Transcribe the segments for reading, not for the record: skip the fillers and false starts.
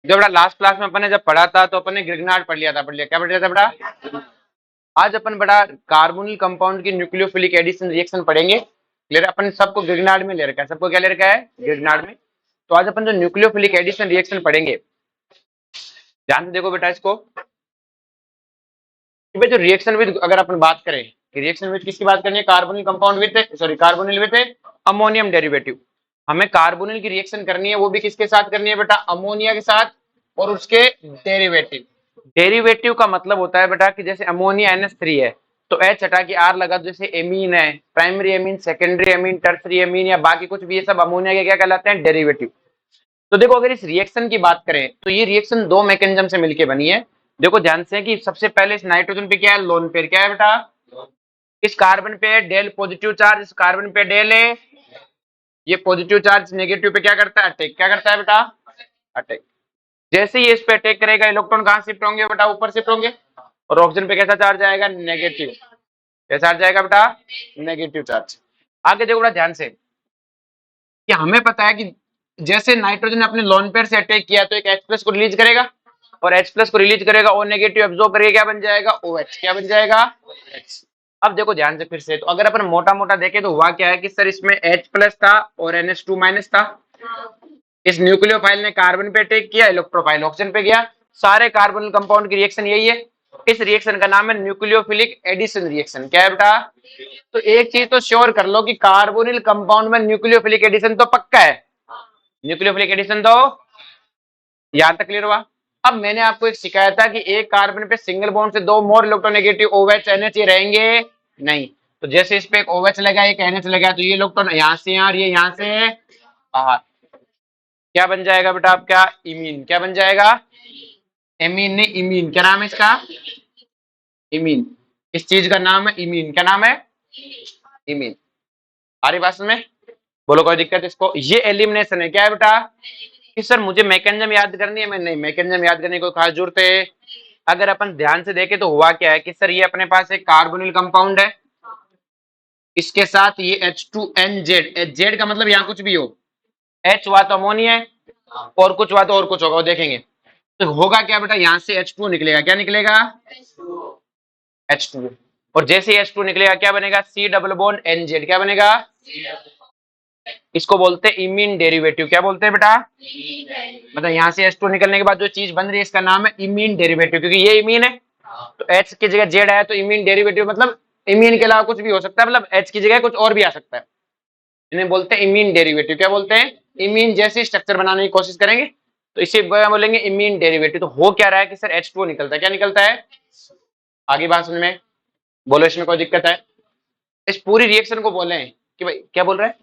जो बेटा last class में अपन ने जब पढ़ा था तो अपन ने ग्रिग्नार्ड पढ़ लिया, क्या पढ़ लिया था बेटा? आज अपन बेटा कार्बोनिल कंपाउंड की न्यूक्लियोफिलिक एडिशन रिएक्शन पढ़ेंगे। क्लियर? अपन सबको ग्रिग्नार्ड में ले रखा है, सबको क्या ले रखा है? ग्रिग्नार्ड में। तो आज अपन जो न्यूक्लियोफिलिक एडिशन रिएक्शन पढ़ेंगे, ध्यान से देखो बेटा इसको कि भाई जो रिएक्शन विद, अगर अपन बात करें कि रिएक्शन विद किसकी बात करनी है? Carbonyl compound with, sorry carbonyl with ammonium derivative. हमें कार्बोनिल की रिएक्शन करनी है, वो भी किसके साथ करनी है बेटा? अमोनिया के साथ और उसके डेरिवेटिव। डेरिवेटिव का मतलब होता है बेटा कि जैसे अमोनिया NH3 है तो H हटा के R लगा, तो जैसे एमीन है, primary amine, secondary amine, tertiary amine या बाकी कुछ भी, ये सब अमोनिया के क्या कहलाते हैं? डेरिवेटिव। तो देखो अगर इस रिएक्शन की बात करें तो ये रिएक्शन दो मैकेनिज्म से मिलकर बनी है। देखो ध्यान से कि सबसे पहले इस नाइट्रोजन पे क्या है? Lone pair. क्या है बेटा? इस कार्बन पे डेल पॉजिटिव चार्ज, इस कार्बन पे डेल है, ये पॉजिटिव चार्ज नेगेटिव पे क्या करता है? अटैक। क्या करता है बेटा? अटैक। जैसे ही इस पे अटैक करेगा, इलेक्ट्रॉन कहां शिफ्ट होंगे बेटा? ऊपर शिफ्ट होंगे। और ऑक्सीजन पे कैसा चार्ज आएगा? नेगेटिव। कैसा चार्ज आएगा बेटा? Negative charge. आगे देखो बेटा ध्यान से कि हमें पता है कि जैसे नाइट्रोजन ने अपने लोन पेयर से अटैक किया तो एक H+ को रिलीज करेगा, और H+ को रिलीज करेगा, O नेगेटिव एब्जॉर्ब करके क्या बन जाएगा? OH। क्या बन जाएगा? H। अब देखो ध्यान से फिर से, तो अगर अपन मोटा मोटा देखें तो हुआ क्या है कि सर इसमें H+ था और NH2- था। इस न्यूक्लियोफाइल ने कार्बन पे अटैक किया, इलेक्ट्रोफाइल ऑक्सीजन पे गया। सारे कार्बोनिल कंपाउंड की रिएक्शन यही है। इस रिएक्शन का नाम है न्यूक्लियोफिलिक एडिशन रिएक्शन। क्या है बेटा? तो एक चीज तो श्योर कर लो कि कार्बोनिल कंपाउंड में न्यूक्लियोफिलिक एडिशन तो पक्का है। न्यूक्लियोफिलिक एडिशन तो यहां तक क्लियर हुआ। अब मैंने आपको एक सिखाया था कि एक कार्बन पे सिंगल बॉन्ड से दो मोर इलेक्ट्रोनेगेटिव OH NH ये रहेंगे नहीं। तो जैसे इस पे एक OH लगा, एक NH लगा, तो ये इलेक्ट्रॉन यहाँ से यहाँ और ये यहाँ से बाहर, क्या बन जाएगा बेटा आपका? इमीन। क्या बन जाएगा? एमीन नहीं इमीन। क्या नाम है इसका? इमीन। इस चीज का नाम है इमीन। क्या नाम है? इमीन। आ रही बात में? बोलो कोई दिक्कत इसको? ये एलिमिनेशन है। क्या है बेटा? कि सर मुझे मैकेनिज्म याद करनी है। मैं नहीं, मैकेनिज्म याद करने की कोई खास जरूरत है? अगर अपन ध्यान से देखें तो हुआ क्या है कि सर ये अपने पास एक कार्बोनिल कंपाउंड है, इसके साथ ये H2NZ। Z का मतलब यहाँ कुछ भी हो, H हुआ तो अमोनिया है, और कुछ हुआ तो और कुछ होगा, वो देखेंगे। तो होगा क्या बेटा? यहाँ से H2 निकलेगा। क्या निकलेगा? H2। और जैसे ही H2 निकलेगा क्या बनेगा? C double bond NZ। क्या बनेगा? इसको बोलते हैं इमीन डेरिवेटिव। क्या बोलते हैं बेटा? मतलब यहाँ से H2 निकलने के बाद जो चीज बन रही है इसका नाम है इमीन डेरिवेटिव, क्योंकि ये इमीन है तो H की जगह Z आया तो इमीन डेरिवेटिव, मतलब इमीन के अलावा कुछ भी हो सकता है, मतलब H की जगह कुछ और भी आ सकता है। इन्हें बोलते हैं इमीन डेरिवेटिव। क्या बोलते हैं? इमीन जैसे स्ट्रक्चर बनाने की कोशिश करेंगे तो इसे बोलेंगे इमीन डेरिवेटिव। तो हो क्या रहा है कि सर H2 निकलता है। क्या निकलता है? आगे बात समझ में? बोलो इसमें कोई दिक्कत है? इस पूरी रिएक्शन को बोले कि भाई क्या बोल रहे हैं?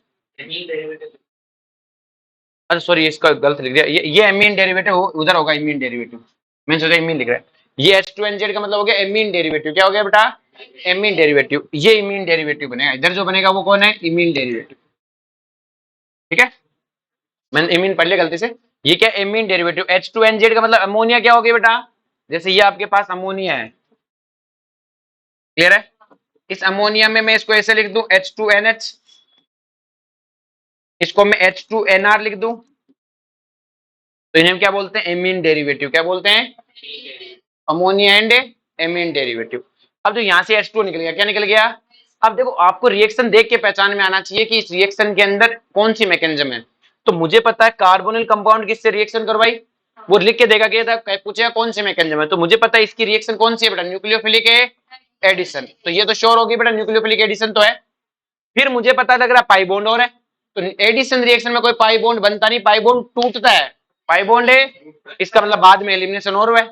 अच्छा सॉरी, इसका गलत लिख दिया। ये एमीन डेरिवेटिव उधर होगा, इमीन डेरिवेटिव। मैंने सोचा इमीन लिख रहा है। ये H2NZ का मतलब हो गया एमीन डेरिवेटिव। क्या हो गया बेटा? Amine derivative. ये इमीन डेरिवेटिव बनेगा। इधर जो बनेगा वो कौन है? Imine derivative. ठीक है, मैंने इमीन पढ़ लिया गलती से। ये क्या? Amine derivative. H2NZ का मतलब अमोनिया। क्या हो गया बेटा? जैसे ये आपके पास अमोनिया है, क्लियर है? इस अमोनिया में मैं इसको ऐसे लिख दूं H2NH, इसको मैं H2NR लिख दूं, तो इन्हें क्या बोलते हैं? Amine derivative. क्या बोलते हैं? Ammonia and amine derivative. अब जो यहाँ से H2 निकल गया, क्या निकल गया? अब देखो आपको रिएक्शन देख के पहचान में आना चाहिए कि इस रिएक्शन के अंदर कौन सी मैकेनिज्म है। तो मुझे पता है कार्बोनिल कंपाउंड किससे रिएक्शन करवाई, वो लिख के देगा कि पूछेगा कौन सी मैकेनिज्म है, तो मुझे पता है इसकी रिएक्शन कौन सी है बेटा? Nucleophilic addition. तो ये तो श्योर होगी बेटा, न्यूक्लियोफिलिक एडिशन तो है। फिर मुझे पता लग रहा पाई बॉन्ड और है, तो एडिशन रिएक्शन में कोई पाई बॉन्ड बनता नहीं, पाई बॉन्ड टूटता है। पाई बॉन्ड है, इसका मतलब बाद में एलिमिनेशन और है।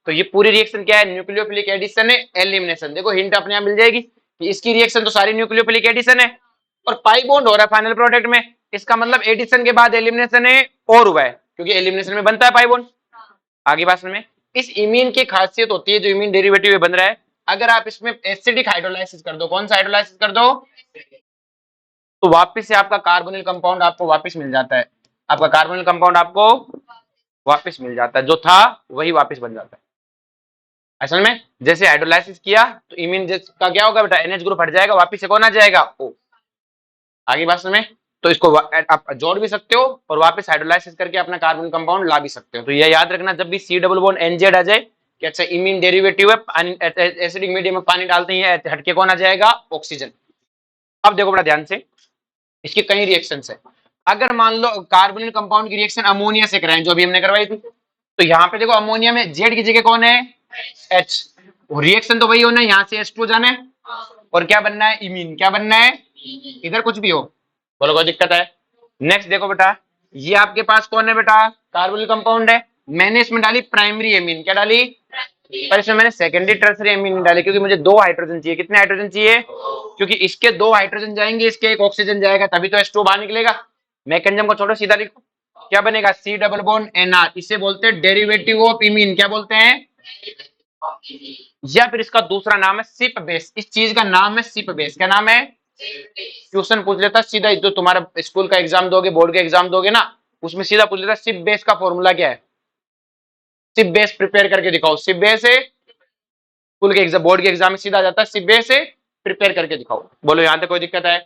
तो ये पूरी रिएक्शन क्या है? न्यूक्लियोफिलिक एडिशन है, एलिमिनेशन। देखो हिंट अपने आप मिल जाएगी कि इसकी रिएक्शन तो सारी न्यूक्लियोफिलिक एडिशन है, और पाई बॉन्ड हो रहा है फाइनल प्रोडक्ट में, इसका मतलब एडिशन के बाद एलिमिनेशन है और हुआ है, क्योंकि एलिमिनेशन में बनता है पाई बॉन्ड। आगे बात में, इस इमीन की खासियत होती है जो इमीन डेरिवेटिव बन रहा है, अगर आप इसमें एसिडिक हाइड्रोलाइसिस कर दो, कौन सा हाइड्रोलाइसिस कर दो, तो वापस से आपका कार्बोनिल कंपाउंड आपको वापस मिल जाता है। आपका कार्बोनिल कंपाउंड आपको वापस मिल जाता है, जो था वही वापस बन जाता है। असल में जैसे हाइड्रोलाइसिस किया तो इमीन का क्या होगा बेटा? NH ग्रुप हट जाएगा, वापस से कौन आ जाएगा? O। आगे बात में, तो इसको आप जोड़ भी सकते हो और वापस हाइड्रोलाइसिस करके अपना कार्बन कंपाउंड ला भी सकते हो। तो ये याद रखना जब भी सी डबल बॉन्ड एनजेड आ जाए कि अच्छा इमीन डेरिवेटिव है, एसिडिक मीडियम में पानी डालते हैं, हटके कौन आ जाएगा, ऑक्सीजन। अब देखो बड़ा ध्यान से, इसकी कई रिएक्शन है। अगर मान लो कार्बोनिल कंपाउंड की रिएक्शन अमोनिया से कराएं, जो अभी हमने करवाई थी, तो यहाँ पे देखो अमोनिया में जेड की जगह कौन है, एच। रिएक्शन तो वही होना है, यहाँ से H2 जाना है और क्या बनना है, इमीन। क्या बनना है, इधर कुछ भी हो, बोलो कोई दिक्कत है। नेक्स्ट देखो बेटा, ये आपके पास कौन है बेटा, कार्बोनिल कंपाउंड है। मैंने इसमें डाली प्राइमरी एमीन, क्या डाली, पर इसमें मैंने सेकेंडरी टर्सरी एमीन डाली, क्योंकि मुझे 2 हाइड्रोजन चाहिए। कितने हाइड्रोजन चाहिए, क्योंकि इसके 2 हाइड्रोजन जाएंगे, इसके 1 ऑक्सीजन जाएगा, तभी तो H2 बाहर निकलेगा। मैकेनिज्म को छोड़ो, सीधा लिखो, क्या बनेगा, सी डबल बॉन्ड एनआर। इसे बोलते हैं डेरिवेटिव ऑफ इमीन, क्या बोलते हैं, या फिर इसका दूसरा नाम है सिप बेस। इस चीज का नाम है सिप बेस। क्या नाम है, क्वेश्चन पूछ लेता सीधा, जो तुम्हारा स्कूल का एग्जाम दोगे, बोर्ड का एग्जाम दोगे ना, उसमें सीधा पूछ लेता सिप बेस का फॉर्मूला क्या है। सिप बेस प्रिपेयर करके दिखाओ, सिप बेस है, स्कूल के एग्जाम, बोर्ड के एग्जाम में सीधा जाता है सिप बेस से प्रिपेयर करके दिखाओ। बोलो यहां तक कोई दिक्कत है।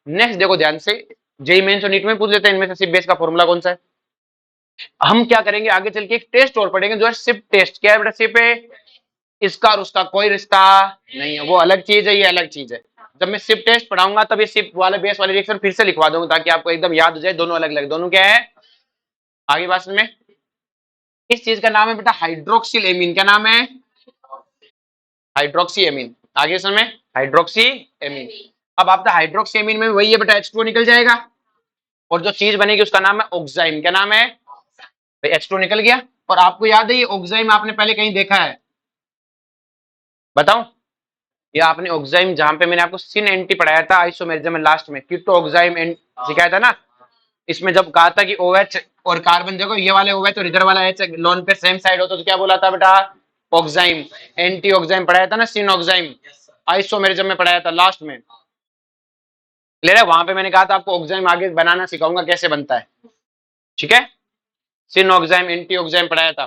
नेक्स्ट देखो ध्यान से, जेई मेंस और नीट में पूछ लेते हैं इनमें से सिप बेस का फॉर्मूला कौन सा है। हम क्या करेंगे आगे चल के, एक टेस्ट और पढ़ेंगे जो है सिप टेस्ट। क्या है बेटा, सिप है, इसका और उसका कोई रिश्ता नहीं है, वो अलग चीज है, ये अलग चीज है। जब मैं सिप टेस्ट पढ़ाऊंगा तब ये सिप वाले बेस वाले रिएक्शन फिर से लिखवा दूंगा, ताकि आपको एकदम याद हो जाए दोनों अलग अलग, दोनों क्या है। आगे बात में, इस चीज का नाम है बेटा हाइड्रोक्सिल एमीन। क्या नाम है, हाइड्रोक्सी एमीन। आगे समय, हाइड्रोक्सी एमीन। अब आपका हाइड्रोक्सी एमीन में वही है बेटा, H2 निकल जाएगा और जो चीज बनेगी उसका नाम है ऑक्साइम। क्या नाम है भाई, H2 निकल गया। और आपको याद है ये ऑक्साइम आपने पहले कहीं देखा है, बताओ, ये आपने ऑक्साइम, जहां पे मैंने आपको सिन एंटी पढ़ाया था आइसोमेरिज्म में लास्ट में, कीटो ऑक्साइम सिखाया था ना, इसमें जब कहा था कि OH और कार्बन, देखो ये वाले OH और इधर वाला H लोन पे सेम साइड होता तो क्या बोला था बेटा, ऑक्साइम। एंटी ऑक्साइम पढ़ाया था ना, सिन ऑक्साइम, आइसोमेरिज्म में पढ़ाया था लास्ट में, क्लियर है। वहां पे मैंने कहा था आपको ऑक्साइम आगे बनाना सिखाऊंगा कैसे बनता है, ठीक है। सिन ऑक्साइम, एंटी ऑक्साइम पढ़ाया था,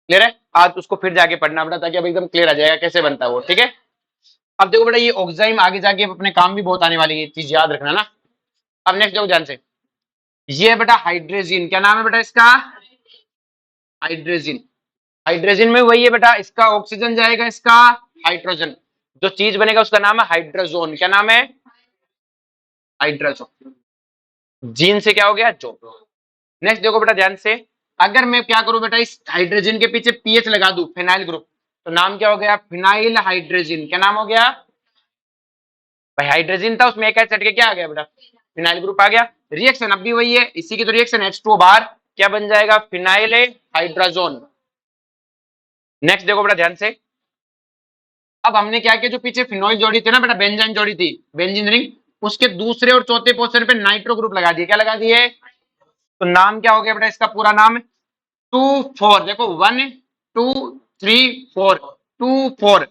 क्लियर है। आज उसको फिर जाके पढ़ना बेटा, ताकि अब एकदम क्लियर आ जाएगा कैसे बनता है वो, ठीक है। अब देखो बेटा, ये ऑक्साइम आगे जाके अपने काम भी बहुत आने वाली है, चीज याद रखना ना। अब नेक्स्ट देखो ध्यान से, ये बेटा हाइड्रोजन। क्या नाम है बेटा इसका, हाइड्रोजन। हाइड्रोजन में वही है बेटा, इसका ऑक्सीजन जाएगा, इसका हाइड्रोजन, जो चीज बनेगा उसका नाम है हाइड्रोजोन। क्या नाम है, हाइड्रोजोन। जीन से क्या हो गया, जो। नेक्स्ट देखो बेटा ध्यान से, अगर मैं क्या करूं बेटा, इस हाइड्रोजन के पीछे पीएच लगा दूं, फिनाइल ग्रुप, तो नाम क्या हो गया, फिनाइल हाइड्रोजन। क्या नाम हो गया भाई, हाइड्रोजन था उसमें एक एच हट के क्या आ गया बेटा, फिनाइल ग्रुप आ गया। रिएक्शन अब भी वही है, इसी की तो रिएक्शन H2 बाहर क्या बन जाएगा, फिनाइल हाइड्रोजन। नेक्स्ट देखो बेटा ध्यान से, अब हमने क्या किया, जो पीछे फिनोइल जोड़ी थी ना बेटा, बेंजाइन जोड़ी थी, बेंजीन रिंग, उसके दूसरे और चौथे पोजीशन पे नाइट्रो ग्रुप लगा दिए। क्या लगा दिए, तो नाम क्या हो गया बेटा, इसका पूरा नाम 2,4, देखो 1 2 3 4, 2,4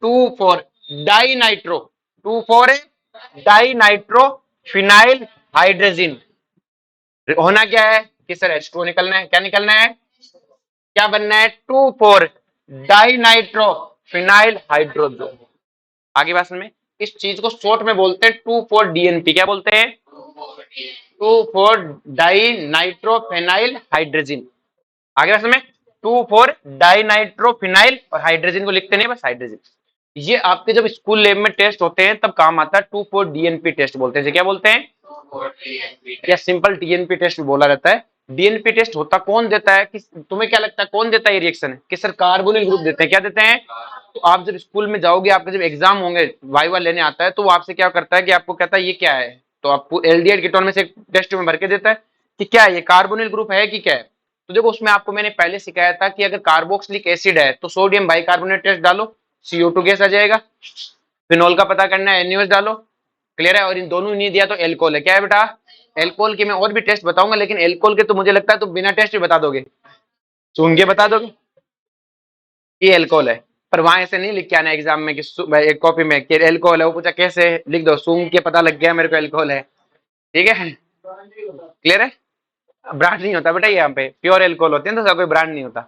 2,4 di nitro, 2,4 di nitro phenyl hydrogen. होना क्या है कि सर H2 निकलना है, क्या निकलना है, क्या बनना है, 2,4 डाई नाइट्रो फिनाइल हाइड्रोजन। आगे बात में, इस चीज को शॉर्ट में बोलते हैं 2,4 DNP। क्या बोलते हैं, 2,4 डाई नाइट्रो फिनाइल हाइड्रोजन। आगे बात में, 2,4 डाई नाइट्रो फिनाइल, और हाइड्रोजन को लिखते नहीं, बस हाइड्रोजन। ये आपके जब स्कूल लैब में टेस्ट होते हैं तब काम आता है, 2,4 DNP टेस्ट बोलते हैं। क्या बोलते हैं, या सिंपल TNP टेस्ट भी बोला जाता है। DNP टेस्ट होता कौन देता है, कि तुम्हें क्या लगता है कौन देता है ये रिएक्शन है, कि सर कार्बोनिल ग्रुप देते हैं। क्या देते हैं, तो आप जब स्कूल में जाओगे, आपके जब एग्जाम होंगे, वाइवा लेने आता है, तो वो आपसे क्या करता है कि आपको कहता है ये क्या है, तो आपको एल्डिहाइड कीटोन में से टेस्ट में भर के देता है कि क्या है ये, कार्बोनिल ग्रुप है कि क्या है। तो देखो उसमें आपको मैंने पहले सिखाया था कि अगर कार्बोक्सिलिक एसिड है तो सोडियम बाइकार्बोनेट टेस्ट डालो, CO2 गैस आ जाएगा। फिनोल का पता करना है, NaOH डालो, क्लियर है। और इन दोनों नहीं दिया तो एल्कोहल है। क्या है बेटा, एल्कोहल के मैं और भी टेस्ट बताऊंगा, लेकिन एल्कोहल के तो मुझे लगता है तो बिना टेस्ट भी बता दोगे, सूंघ के बता दोगे ये एल्कोहल है। पर वहां ऐसे नहीं लिख के आना एग्जाम में कि एक कॉपी में कि एल्कोहल है, वो पूछा कैसे, लिख दो सूंघ के पता लग गया मेरे को एल्कोहल है, ठीक है, क्लियर है। ब्रांड नहीं होता बेटा, यहाँ पे प्योर एल्कोहल होते हैं, तो कोई ब्रांड नहीं होता।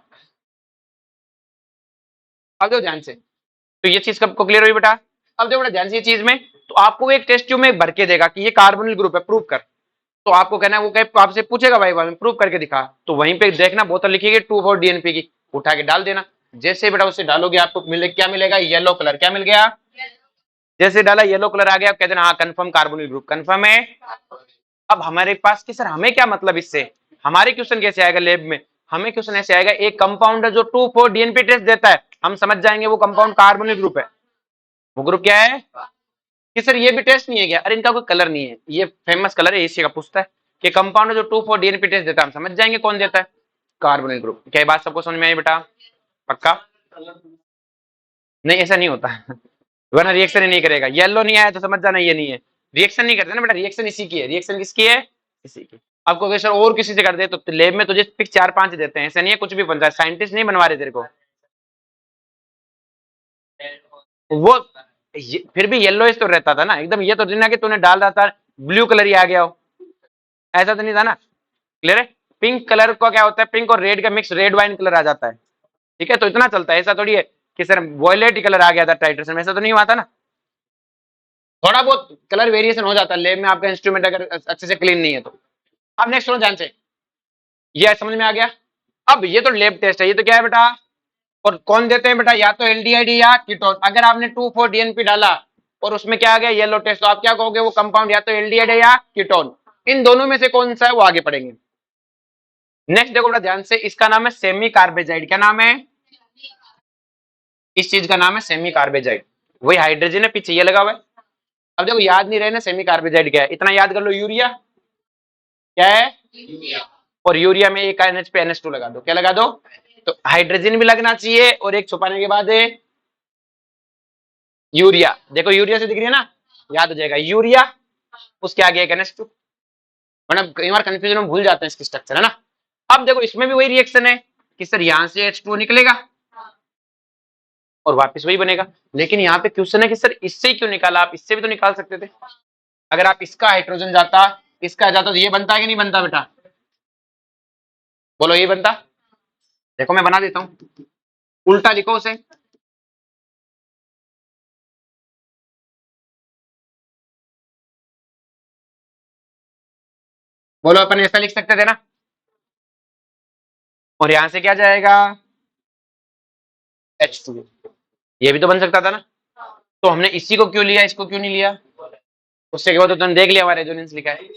अब देखो ध्यान से, तो ये चीज सबको क्लियर हुई बेटा। अब देखो बेटा ध्यान से, ये चीज में तो आपको एक टेस्ट ट्यूब में भर के देगा कि ये कार्बोनिल ग्रुप है, प्रूव कर। तो आपको कहना है, वो कहे आपसे पूछेगा भाई प्रूव करके दिखा, तो वहीं पे देखना बोतल लिखी 2,4 डीएनपी की, उठा के डाल देना। जैसे बेटा उसे डालोगे आपको क्या मिलेगा, येलो कलर। क्या मिल गया, जैसे डाला येलो कलर आ गया, आप कहते हैं हाँ कंफर्म कार्बोनिल ग्रुप कंफर्म है। अब हमारे पास कि सर हमें क्या मतलब इससे, हमारे क्वेश्चन कैसे आएगा लैब में, हमें क्वेश्चन ऐसे आएगा, एक कंपाउंड है जो 2,4 डीएनपी टेस्ट देता है, हम समझ जाएंगे वो कंपाउंड कार्बोनिल ग्रुप है। वो ग्रुप क्या है कि सर ये भी टेस्ट नहीं है क्या, अरे इनका कोई कलर नहीं है, ये फेमस कलर है, एशिया का पूछता है कि कंपाउंड जो 2,4 डीएनपी टेस्ट देता है, हम समझ जाएंगे कौन देता है, कार्बोनिल ग्रुप। क्या बात सबको समझ में आई बेटा, पक्का? नहीं ऐसा नहीं होता वरना रिएक्शन ही नहीं करेगा, येलो नहीं आया तो समझ जाना ये नहीं है, रिएक्शन नहीं करते ना बेटा, रिएक्शन इसी की है, रिएक्शन किसकी है, इसी की। आपको अगर सर और किसी से कर दे तो लैब में तुझे पिक 4-5 देते हैं, ऐसा नहीं है कुछ भी बन रहा है, साइंटिस्ट नहीं बनवा रहे तेरे को। वो फिर भी येलो तो रहता था ना एकदम, ये तो नहीं ना कि तूने डाल रहा था ब्लू कलर ही आ गया हो, ऐसा तो नहीं था ना, क्लियर है। पिंक कलर का क्या होता है, पिंक और रेड का मिक्स रेड वाइन कलर आ जाता है, ठीक है, तो इतना चलता है, ऐसा थोड़ी है कि सर वॉयलेट कलर आ गया था टाइट्रेशन में, ऐसा तो नहीं हुआ था ना, थोड़ा बहुत कलर वेरिएशन हो जाता है लैब में, आपका इंस्ट्रूमेंट अगर अच्छे से क्लीन नहीं है तो। अब नेक्स्ट ध्यान से, ये समझ में आ गया। अब ये तो लैब टेस्ट है, ये तो क्या है बेटा, और कौन देते हैं बेटा, या तो एल्डिहाइड या कीटोन। अगर आपने 2,4 डीएनपी डाला और उसमें क्या आ गया येलो टेस्ट, तो आप क्या कहोगे, वो कंपाउंड या तो एल्डिहाइड है या कीटोन, इन दोनों में से कौन सा है वो आगे पढ़ेंगे। नेक्स्ट देखो बेटा ध्यान से, इसका नाम है सेमी कार्बेजाइड। क्या नाम है, इस चीज का नाम है सेमी कार्बेजाइड, वही हाइड्रोजन है पीछे ये लगा हुआ है। अब देखो याद नहीं रहे ना सेमी कार्बेजाइड क्या है, इतना याद कर लो, यूरिया क्या है, और यूरिया में एक NH पे NH2 लगा दो, क्या लगा दो, तो हाइड्रोजन भी लगना चाहिए और एक छुपाने के बाद है यूरिया। देखो यूरिया से दिख रही है ना, याद हो जाएगा यूरिया, उसके आगे एक NH2, मतलब कई बार कंफ्यूजन में भूल जाते हैं इसकी स्ट्रक्चर, है ना। अब देखो इसमें भी वही रिएक्शन है कि सर यहां से H2 निकलेगा और वापस वही बनेगा, लेकिन यहाँ पे क्वेश्चन है कि सर इससे क्यों निकाला, आप इससे भी तो निकाल सकते थे, अगर आप इसका हाइड्रोजन जाता इसका जाता तो ये बनता कि नहीं बनता बेटा, बोलो ये बनता। देखो मैं बना देता हूं, उल्टा लिखो उसे, बोलो अपन ऐसा लिख सकते थे ना, और यहां से क्या जाएगा H2, ये भी तो बन सकता था ना, तो हमने इसी को क्यों लिया, इसको क्यों नहीं लिया, उससे क्या तो तुमने देख लिया हमारा रेजोनेंस लिखा है,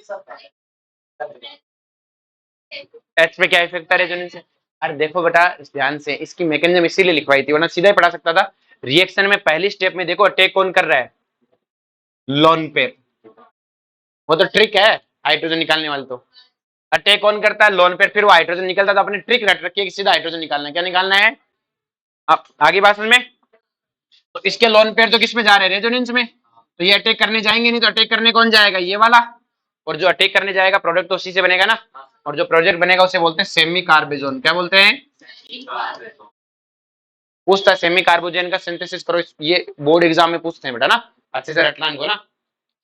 H पे क्या इफेक्ट था रेजोनेंस से। अरे देखो बेटा ध्यान से, इसकी मैकेनिज्म इसीलिए लिखवाई थी, वरना सीधा ही पढ़ा सकता था। रिएक्शन में पहली स्टेप में देखो अटैक कौन कर रहा है, लोन पेयर, वो तो ट्रिक है हाइड्रोजन निकालने वाले, तो अटैक कौन करता है, लोन पेयर, फिर वो हाइड्रोजन निकलता, तो अपने ट्रिक रट रखी है कि सीधा हाइड्रोजन निकालना है, क्या निकालना है। अब आगे बात समझ में, तो इसके लोन पेयर तो किस में जा रहे हैं, रेजोनेंस में, तो ये अटैक करने जाएंगे नहीं, तो अटैक करने कौन जाएगा, ये वाला, और जो अटैक करने जाएगा प्रोडक्ट तो उसी से बनेगा ना, और जो प्रोजेक्ट बनेगा उसे बोलते हैं सेमी कार्बोजोन। क्या बोलते हैं, पूछता है सेमी कार्बोजन का सिंथेसिस करो, ये बोर्ड एग्जाम में पूछते हैं बेटा ना, अच्छे से रटलान को ना,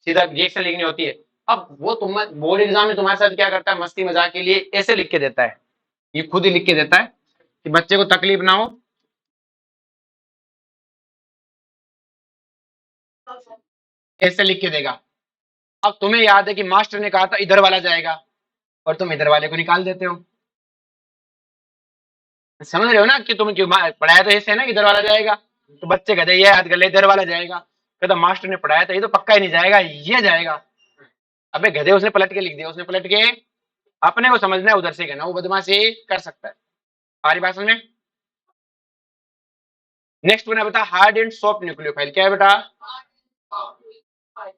सीधा रिएक्शन लिखनी होती है। अब वो तुम बोर्ड एग्जाम में तुम्हारे साथ क्या करता है, मस्ती मजाक के लिए ऐसे लिख के देता है, ये खुद ही लिख के देता है कि बच्चे को तकलीफ ना हो, ऐसे लिख के देगा। अब तुम्हें याद है कि मास्टर ने कहा था इधर वाला जाएगा, और तुम इधर वाले को निकाल देते हो, समझ रहे हो ना कि तुम क्यों पढ़ाया तो ऐसे है ना इधर वाला जाएगा, तो बच्चे कहते ये याद कर ले इधर वाला जाएगा, कहता मास्टर ने पढ़ाया था ये तो पक्का ही नहीं जाएगा, ये जाएगा। अबे गधे उसने पलट के लिख दिया, उसने पलट के, अपने को समझना है उधर से कहना, वो बदमाशी कर सकता है। हमारी बात समझ में, नेक्स्ट बना बता हार्ड एंड सॉफ्ट न्यूक्लियोफाइल। क्या है बेटा,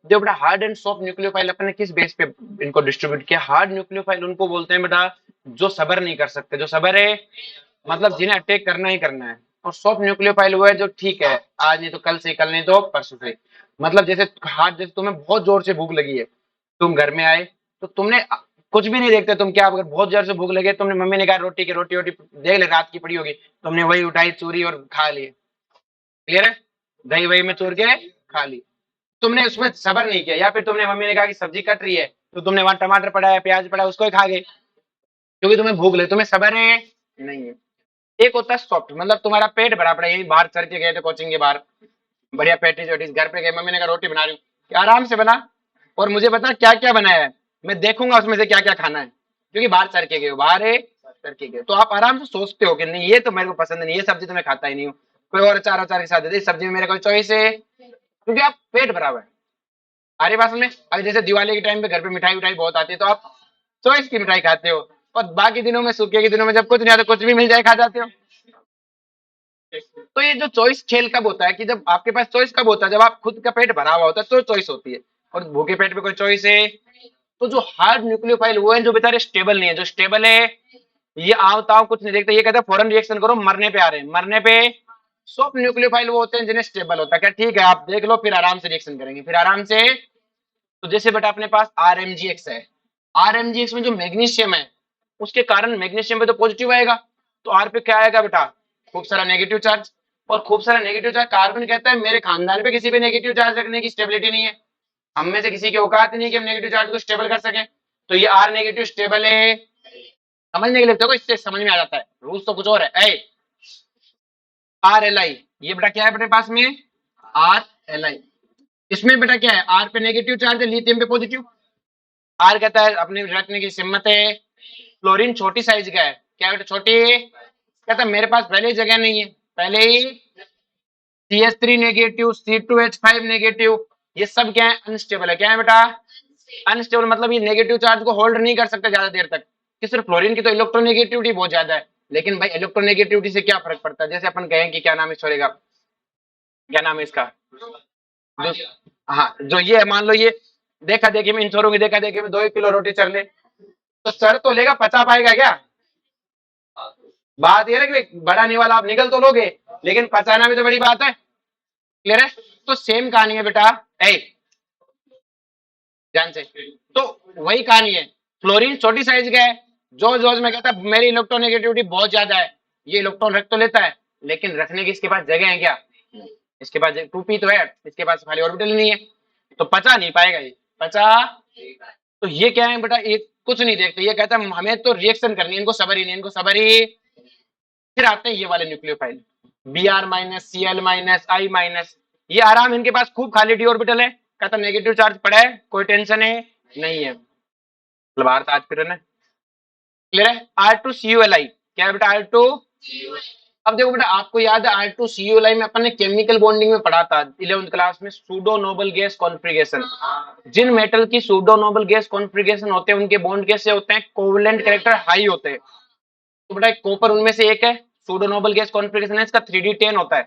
जो बेटा हार्ड एंड सॉफ्ट न्यूक्लियोफाइल अपन ने किस बेस पे इनको डिस्ट्रीब्यूट किया, हार्ड न्यूक्लियोफाइल उनको बोलते हैं बेटा जो सबर नहीं कर सकते, जो सबर है मतलब जिन्हें अटैक करना ही करना है, और सॉफ्ट न्यूक्लियोफाइल वो है जो ठीक है आज नहीं तो कल से, कल नहीं तो परसों से, मतलब जैसे हार्ड, जैसे तुम्हें बहुत जोर से भूख लगी है, तुम घर में आए तो तुमने कुछ भी नहीं देखते, तुम क्या अगर बहुत जोर से भूख लगे, तुमने मम्मी ने कहा रोटी की रोटी वोटी देख ले रात की पड़ी होगी, तुमने वही उठाई चूरी और खा ली, क्लियर है, दही वही में चूर के खा ली, तुमने उसमें सबर नहीं किया, या फिर तुमने मम्मी ने कहा कि सब्जी कट रही है तो तुमने वहां टमाटर पड़ा है प्याज पड़ा है उसको ही खा गए, क्योंकि तुम्हें भूख लगी, तुम्हें सबर है नहीं है। एक होता है सॉफ्ट, मतलब तुम्हारा पेट भरा पड़ा है, यही बाहर चढ़ के गए थे कोचिंग के बाहर, बढ़िया पेटीज वेटीज, घर पे गए मम्मी ने कहा रोटी बना रही हूँ, कि आराम से बना और मुझे बता क्या क्या बनाया है, मैं देखूंगा उसमें से क्या क्या खाना है, क्योंकि बाहर चढ़ के गए हो, बाहर है चढ़ के गए, तो आप आराम से सोचते हो कि नहीं ये तो मेरे को पसंद नहीं, ये सब्जी तो मैं खाता ही नहीं हूँ, कोई और अचार अचार के साथ दे दे, इस सब्जी में मेरा कोई चॉइस है, क्योंकि आप पेट भरा हुआ है। हमारे पास में अगर जैसे दिवाली के टाइम पे घर पे मिठाई उठाई बहुत आती है, तो आप चॉइस की मिठाई खाते हो, और बाकी दिनों में, सूखे के दिनों में जब कुछ नहीं आता, कुछ भी मिल जाए खा जाते हो। तो ये जो चॉइस खेल कब होता है, कि जब आपके पास चॉइस कब होता है, जब आप खुद का पेट भरा हुआ होता है तो चॉइस होती है, और भूखे पेट पे कोई चॉइस है। तो जो हार्ड न्यूक्लियोफाइल वो है जो बेचारे स्टेबल नहीं है, जो स्टेबल है ये आओ ताओ कुछ नहीं देखते, ये कहते हैं फौरन रिएक्शन करो, मरने पे आ रहे हैं, मरने पे। सॉफ्ट न्यूक्लियोफाइल वो होते हैं जिन्हें स्टेबल होता है, क्या ठीक है आप देख लो फिर आराम से रिएक्शन करेंगे, फिर आराम से। तो जैसे बेटा अपने पास आरएमजीएक्स है, आरएमजीएक्स में जो मैग्नीशियम है उसके कारण मैग्नीशियम पे तो पॉजिटिव आएगा, तो आर पे क्या आएगा बेटा, खूब सारा नेगेटिव चार्ज, और खूब सारा नेगेटिव चार्ज कार्बन कहता है मेरे खानदान पे किसी पे नेगेटिव चार्ज रखने की स्टेबिलिटी नहीं है, हम में से किसी की औकात नहीं है कि हम नेगेटिव चार्ज को स्टेबल कर सकें, तो ये आर नेगेटिव स्टेबल है। समझने के लिए देखो, इससे समझ में आ जाता है, रूल्स तो कुछ और है। आर एल आई, ये बेटा क्या है अपने पास में, आर एल आई, इसमें बेटा क्या है, आर पे नेगेटिव चार्ज है, लिथियम पे पॉजिटिव। आर कहता है अपने रखने की हिम्मत है, फ्लोरीन छोटी साइज का है, क्या बेटा छोटी है, कहता है मेरे पास पहले ही जगह नहीं है, पहले ही CH3 नेगेटिव, C2H5 नेगेटिव, ये सब क्या है, अनस्टेबल है, क्या है बेटा, अनस्टेबल, मतलब ये नेगेटिव चार्ज को होल्ड नहीं कर सकते ज्यादा देर तक, कि सिर्फ फ्लोरीन की तो इलेक्ट्रोनेगेटिविटी बहुत ज्यादा है, लेकिन भाई इलेक्ट्रोनेगेटिविटी से क्या फर्क पड़ता है, जैसे अपन कहें कि क्या नाम है छोड़ेगा, क्या नाम है इसका, जो, हाँ जो ये है, मान लो ये देखा देखी में इन छोरों की देखा देखी में 2 किलो रोटी चल ले, तो सर तो लेगा, पचा पाएगा क्या, बात ये है कि बड़ा नहीं वाला आप निकल तो लोगे, लेकिन पचाना भी तो बड़ी बात है, क्लियर है। तो सेम कहानी है बेटा, ए ध्यान से, तो वही कहानी है, फ्लोरीन छोटी साइज का है, जॉर्ज जॉर्ज में कहता है मेरी इलेक्ट्रोनेगेटिविटी बहुत ज्यादा है, ये इलेक्ट्रॉन रख तो लेता है, लेकिन रखने की इसके पास जगह है क्या, इसके पास 2p तो है, इसके पास खाली ऑर्बिटल नहीं है, तो पचा नहीं पाएगा ये, पचा। तो ये क्या है बेटा, ये कुछ नहीं देखते, ये कहता है हमें तो रिएक्शन करनी है, इनको सबर ही नहीं, इनको सबर ही। फिर आते हैं ये वाले न्यूक्लियोफाइल, Br-Cl-I-, ये आराम, इनके पास खूब खाली डी ऑर्बिटल है, कहता नेगेटिव चार्ज पड़ा है, कोई टेंशन है नहीं है, मतलब आज फिर है ना, क्लियर है। R2CuLi, क्या है बेटा, R2। अब देखो बेटा, आपको याद है R2CuLi में अपन ने केमिकल बॉन्डिंग में पढ़ा था 11th क्लास में, सूडो नोबल गैस कॉन्फ़िगरेशन, जिन मेटल की सूडो नोबल गैस कॉन्फ़िगरेशन होते हैं उनके बॉन्ड कैसे होते हैं, कोवेलेंट कैरेक्टर हाई होते हैं, तो बेटा कॉपर उनमें से एक है, सूडो नोबल गैस कॉन्फ़िगरेशन है इसका 3d10 होता है,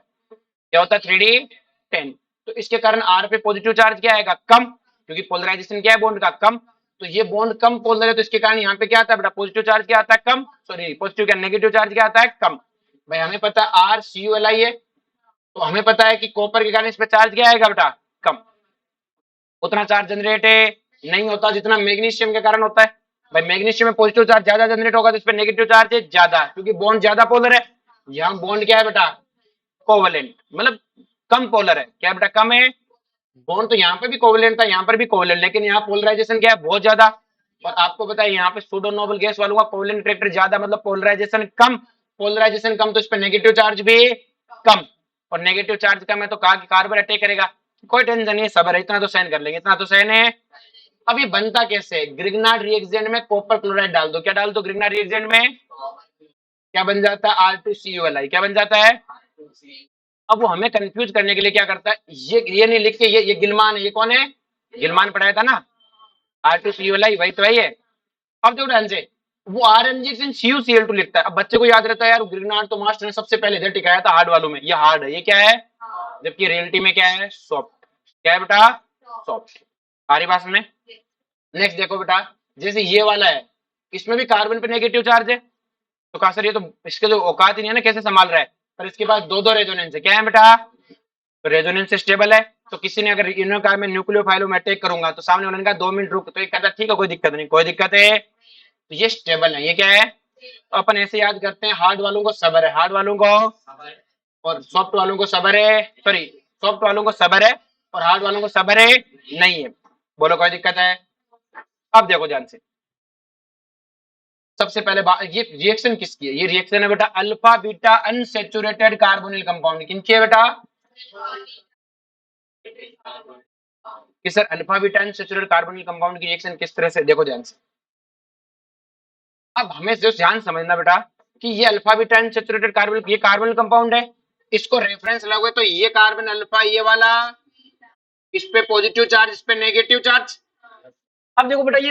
क्या होता है 3d10, तो इसके कारण आर पे पॉजिटिव चार्ज क्या आएगा, कम, क्योंकि पोलराइजेशन क्या है बॉन्ड का, कम, तो ये बॉन्ड कम पोलर है, तो इसके कारण यहाँ पे क्या आता है बेटा, पॉजिटिव चार्ज क्या आता है, कम, सॉरी पॉजिटिव क्या, नेगेटिव चार्ज क्या आता है, कम। भाई हमें पता है RCuLi है, तो हमें पता है कि कॉपर के कारण इस पे चार्ज क्या आएगा बेटा, कम, उतना चार्ज जनरेट नहीं होता जितना मैग्नीशियम के कारण होता है। भाई मैग्नीशियम में पॉजिटिव चार्ज ज्यादा जनरेट होगा, तो इस पे नेगेटिव चार्ज है ज्यादा, क्योंकि बॉन्ड ज्यादा पोलर है, यहाँ बॉन्ड क्या है बेटा, कोवेलेंट, मतलब कम पोलर है, क्या बेटा, कम है, बॉन्ड तो यहाँ पे भी कोवेलेंट था, यहाँ पर भी कोवेलेंट, लेकिन यहाँ पोलराइजेशन क्या है, बहुत ज्यादा, और आपको पता है यहाँ पे सूडो नोबल गैस वालों का कोवेलेंट कैरेक्टर ज्यादा, मतलब पोलराइजेशन कम, पोलराइजेशन कम, तो इस पे नेगेटिव चार्ज भी कम, और नेगेटिव चार्ज कम है तो कहा कि कार्बन अटैक करेगा, कोई टेंशन नहीं, सबर है, इतना तो सहन कर लेंगे, इतना तो सहन है। अब ये बनता कैसे है, ग्रिग्नार्ड रिएक्शन में कॉपर क्लोराइड डाल दो, क्या डाल दो ग्रिग्नार्ड रिएक्शन में, क्या बन जाता है, R2CuLi, क्या बन जाता है। अब वो हमें कंफ्यूज करने के लिए क्या करता है, ये नहीं लिख के, ये गिलमान है, ये कौन है, गिलमान पढ़ाया था ना, R2CuLi वही तो है ये। अब जो ध्यान से, वो RMGCuCl2 लिखता है, अब बच्चे को याद रहता है यार ग्रिग्नार्ड तो मास्टर ने सबसे पहले इधर टिकाया था हार्ड वालों में, ये हार्ड है, ये क्या है, जबकि रियलिटी में क्या है, सॉफ्ट, क्या है बेटा, सॉफ्ट, आ रही बात में। नेक्स्ट देखो बेटा, जैसे ये वाला है, इसमें भी कार्बन पे नेगेटिव चार्ज है, तो कहा सर ये तो इसके जो औकात ही नहीं है ना, कैसे संभाल रहा है, पर इसके पास दो दो रेजोनेंस है, क्या है बेटा, तो रेजोनेंस स्टेबल है, तो किसी ने अगर इन्होंने कहा मैं न्यूक्लियोफाइल में अटैक करूंगा, तो सामने वाले ने कहा 2 मिनट रुक, तो ये कहता ठीक है कोई दिक्कत नहीं, कोई दिक्कत है, तो ये स्टेबल है, ये क्या है, तो अपन ऐसे याद करते हैं, हार्ड वालों को सबर है, हार्ड वालों को, और सॉफ्ट वालों को सबर है, सॉरी सॉफ्ट वालों को सबर है और हार्ड वालों को सबर है नहीं है, बोलो कोई दिक्कत है। अब देखो ध्यान से, सबसे पहले ये रिएक्शन किसकी है, ये रिएक्शन है बेटा alpha beta unsaturated carbonyl compound, किनकी है बेटा, कि sir alpha beta unsaturated carbonyl compound की रिएक्शन किस तरह से, देखो ध्यान से। अब हमें जो ध्यान समझना बेटा कि ये अल्फा बीटा अनसैचुरेटेड कार्बन, ये कार्बन कंपाउंड है, इसको रेफरेंस लगोगे तो ये कार्बन अल्फा ये वाला, इस पे पॉजिटिव चार्ज, इस पे नेगेटिव चार्ज। अब देखो बेटा ये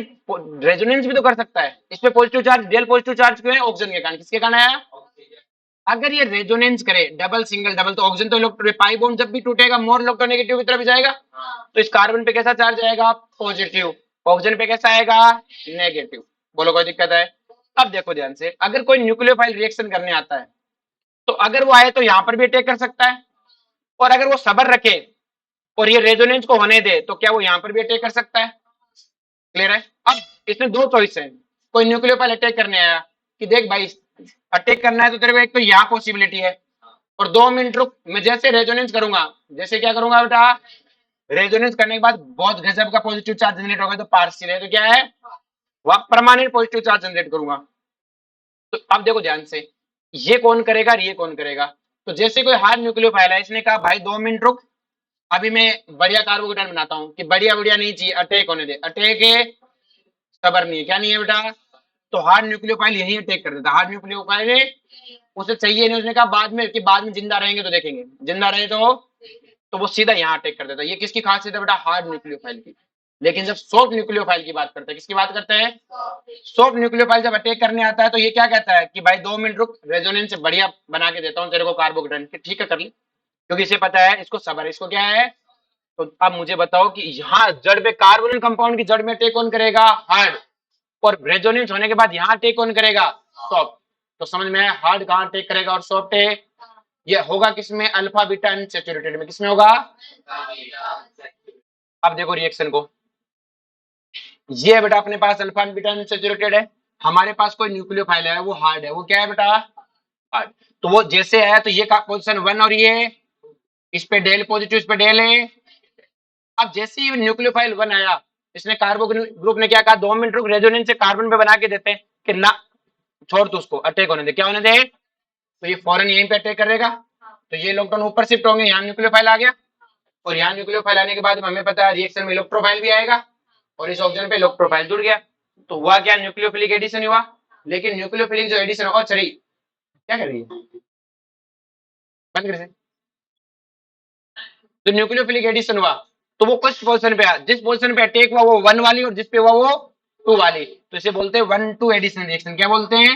रेजोनेंस भी तो कर सकता है, इस पे positive charge, del positive charge क्यों है, ऑक्सीजन के कारण, किसके कारण आया। अगर ये रेजोनेंस करे डबल सिंगल डबल तो ऑक्सीजन तो इलेक्ट्रॉन, पाई बॉन्ड जब भी टूटेगा मोर इलेक्ट्रोनेगेटिव की तरफ जाएगा, तो इस कार्बन पे कैसा चार्ज आएगा, पॉजिटिव, ऑक्सीजन पे कैसा आएगा, नेगेटिव। बोलो कोई दिक्कत है। अब देखो ध्यान से, अगर कोई न्यूक्लियोफाइल रिएक्शन करने आता है तो अगर वो आए तो यहाँ पर भी अटैक कर सकता है, और अगर वो सबर रखे और ये रेजोनेंस को होने दे तो क्या वो यहाँ पर भी अटैक कर सकता है। क्लियर है। अब इसमें दो चॉइस है, कोई न्यूक्लियोफाइल अटैक करने आया कि देख भाई अटैक करना है तो तेरे को एक तो यहाँ पॉसिबिलिटी है, और 2 मिनट रुक, मैं जैसे रेजोनेंस करूंगा, जैसे क्या करूंगा बेटा, रेजोनेंस करने के बाद बहुत गजब का पॉजिटिव चार्ज जनरेट होगा, तो पार्शियल है तो क्या है, वह परमानेंट पॉजिटिव चार्ज जनरेट करूंगा। तो अब देखो ध्यान से, ये कौन करेगा और ये कौन करेगा। तो जैसे कोई हार्ड न्यूक्लियोफाइल है, इसने कहा भाई 2 मिनट रुक, अभी मैं बढ़िया कार्बोकेटाइन बनाता हूँ, कि बढ़िया बढ़िया नहीं चाहिए, अटैक होने दे, अटैक है, सबर नहीं है, क्या नहीं है बेटा। तो हार्ड न्यूक्लियोफाइल यही अटैक कर देता, हार्ड न्यूक्लियोफाइल है, उसे चाहिए नहीं, उसने कहा बाद में, कि बाद में जिंदा रहेंगे तो देखेंगे, जिंदा रहे तो वो सीधा यहाँ अटैक कर देता है। ये किसकी खासियत है बेटा, हार्ड न्यूक्लियोफाइल की। लेकिन जब सॉफ्ट न्यूक्लियोफाइल की बात करते हैं, किसकी बात करते हैं, सॉफ्ट न्यूक्लियोफाइल जब अटैक करने आता है तो ये क्या कहता है कि भाई 2 मिनट रुक, रेजोनेंस से बढ़िया बना के देता हूँ तेरे को कार्बोकेटाइन, ठीक है कर ले, क्योंकि इसे पता है इसको सबर, इसको क्या है। तो अब मुझे बताओ कि यहाँ जड़ पे कार्बोनिल कंपाउंड की जड़ में अटैक कौन करेगा, हार्ड, और रेजोनेंस होने के बाद यहाँ अटैक कौन करेगा, सॉफ्ट। तो समझ में आया, हार्ड कहाँ अटैक करेगा और सॉफ्ट है, ये होगा किसमें, अल्फा बीटा अनसैचुरेटेड में, किसमें होगा। अब देखो रिएक्शन को, ये बेटा अपने पास अल्फा बीटा अनसैचुरेटेड है, हमारे पास कोई न्यूक्लियोफाइल है वो हार्ड है, वो क्या है बेटा, हार्ड। तो वो जैसे है तो ये का पोजीशन 1 और ये, इस पे डेल पॉजिटिव, इस पे डेल है। अब जैसे ही न्यूक्लियोफाइल 1 आया, इसने कार्बोनिल ग्रुप ने क्या कहा, 2 मिनट रुक, रेजोनेंस से कार्बन पे बना के देते हैं कि ना छोड़ तू उसको, अटैक होने दे, क्या होने दे। तो ये फौरन यहीं पे अटैक करेगा, तो ये इलेक्ट्रॉन ऊपर शिफ्ट होंगे, यहाँ न्यूक्लियोफाइल आ गया, और यहाँ न्यूक्लियोफाइल आने के बाद हमें पता है रिएक्शन में इलेक्ट्रोफाइल भी आएगा, और इस ऑक्सीजन पे इलेक्ट्रोफाइल जुड़ गया, तो हुआ क्या, न्यूक्लियोफिलिक एडिशन हुआ। लेकिन न्यूक्लियोफिलिक जो एडिशन और सॉरी क्या कर रही है, बंद कर से। तो न्यूक्लियोफिलिक एडिशन हुआ, तो वो किस पोजीशन पे आया, जिस पोजीशन पे अटैक हुआ वो 1 वाली, और जिस पे हुआ वो 2 वाली, तो इसे बोलते हैं 1-2 एडिशन रिएक्शन। क्या बोलते हैं,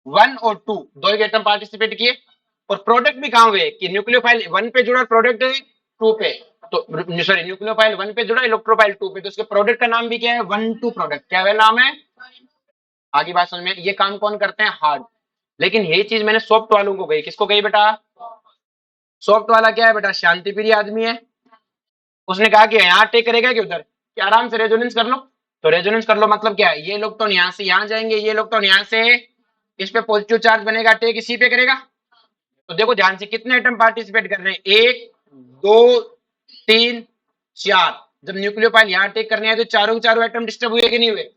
1 और 2, दो ही एटम पार्टिसिपेट किए, और प्रोडक्ट भी कहां हुए कि न्यूक्लियोफाइल 1 पे जुड़ा, प्रोडक्ट 2 पे, तो सॉरी न्यूक्लियोफाइल 1 पे जुड़ा, इलेक्ट्रोफाइल 2 पे, तो उसके प्रोडक्ट का नाम भी क्या है, 1-2 प्रोडक्ट, क्या है नाम है। आगे बात समझ में, ये काम कौन करते हैं, हार्ड। लेकिन यही चीज मैंने सॉफ्ट वालों को कही, किसको कही बेटा, सॉफ्ट वाला क्या है बेटा, शांति प्रिय आदमी है, उसने कहा कि यहाँ अटैक करेगा कि उधर, कि आराम से रेजोनेंस कर लो। तो रेजोनेंस कर लो मतलब क्या है, ये लोग तो यहाँ से यहाँ जाएंगे, ये लोग तो यहाँ से, इस पे पॉजिटिव चार्ज बनेगा, अटैक इसी पे करेगा। तो देखो ध्यान से, कितने एटम पार्टिसिपेट कर रहे हैं, 1 2 3 4। जब न्यूक्लियोफाइल यहाँ अटैक करने आए तो चारों के चारों एटम डिस्टर्ब हुए कि नहीं हुए,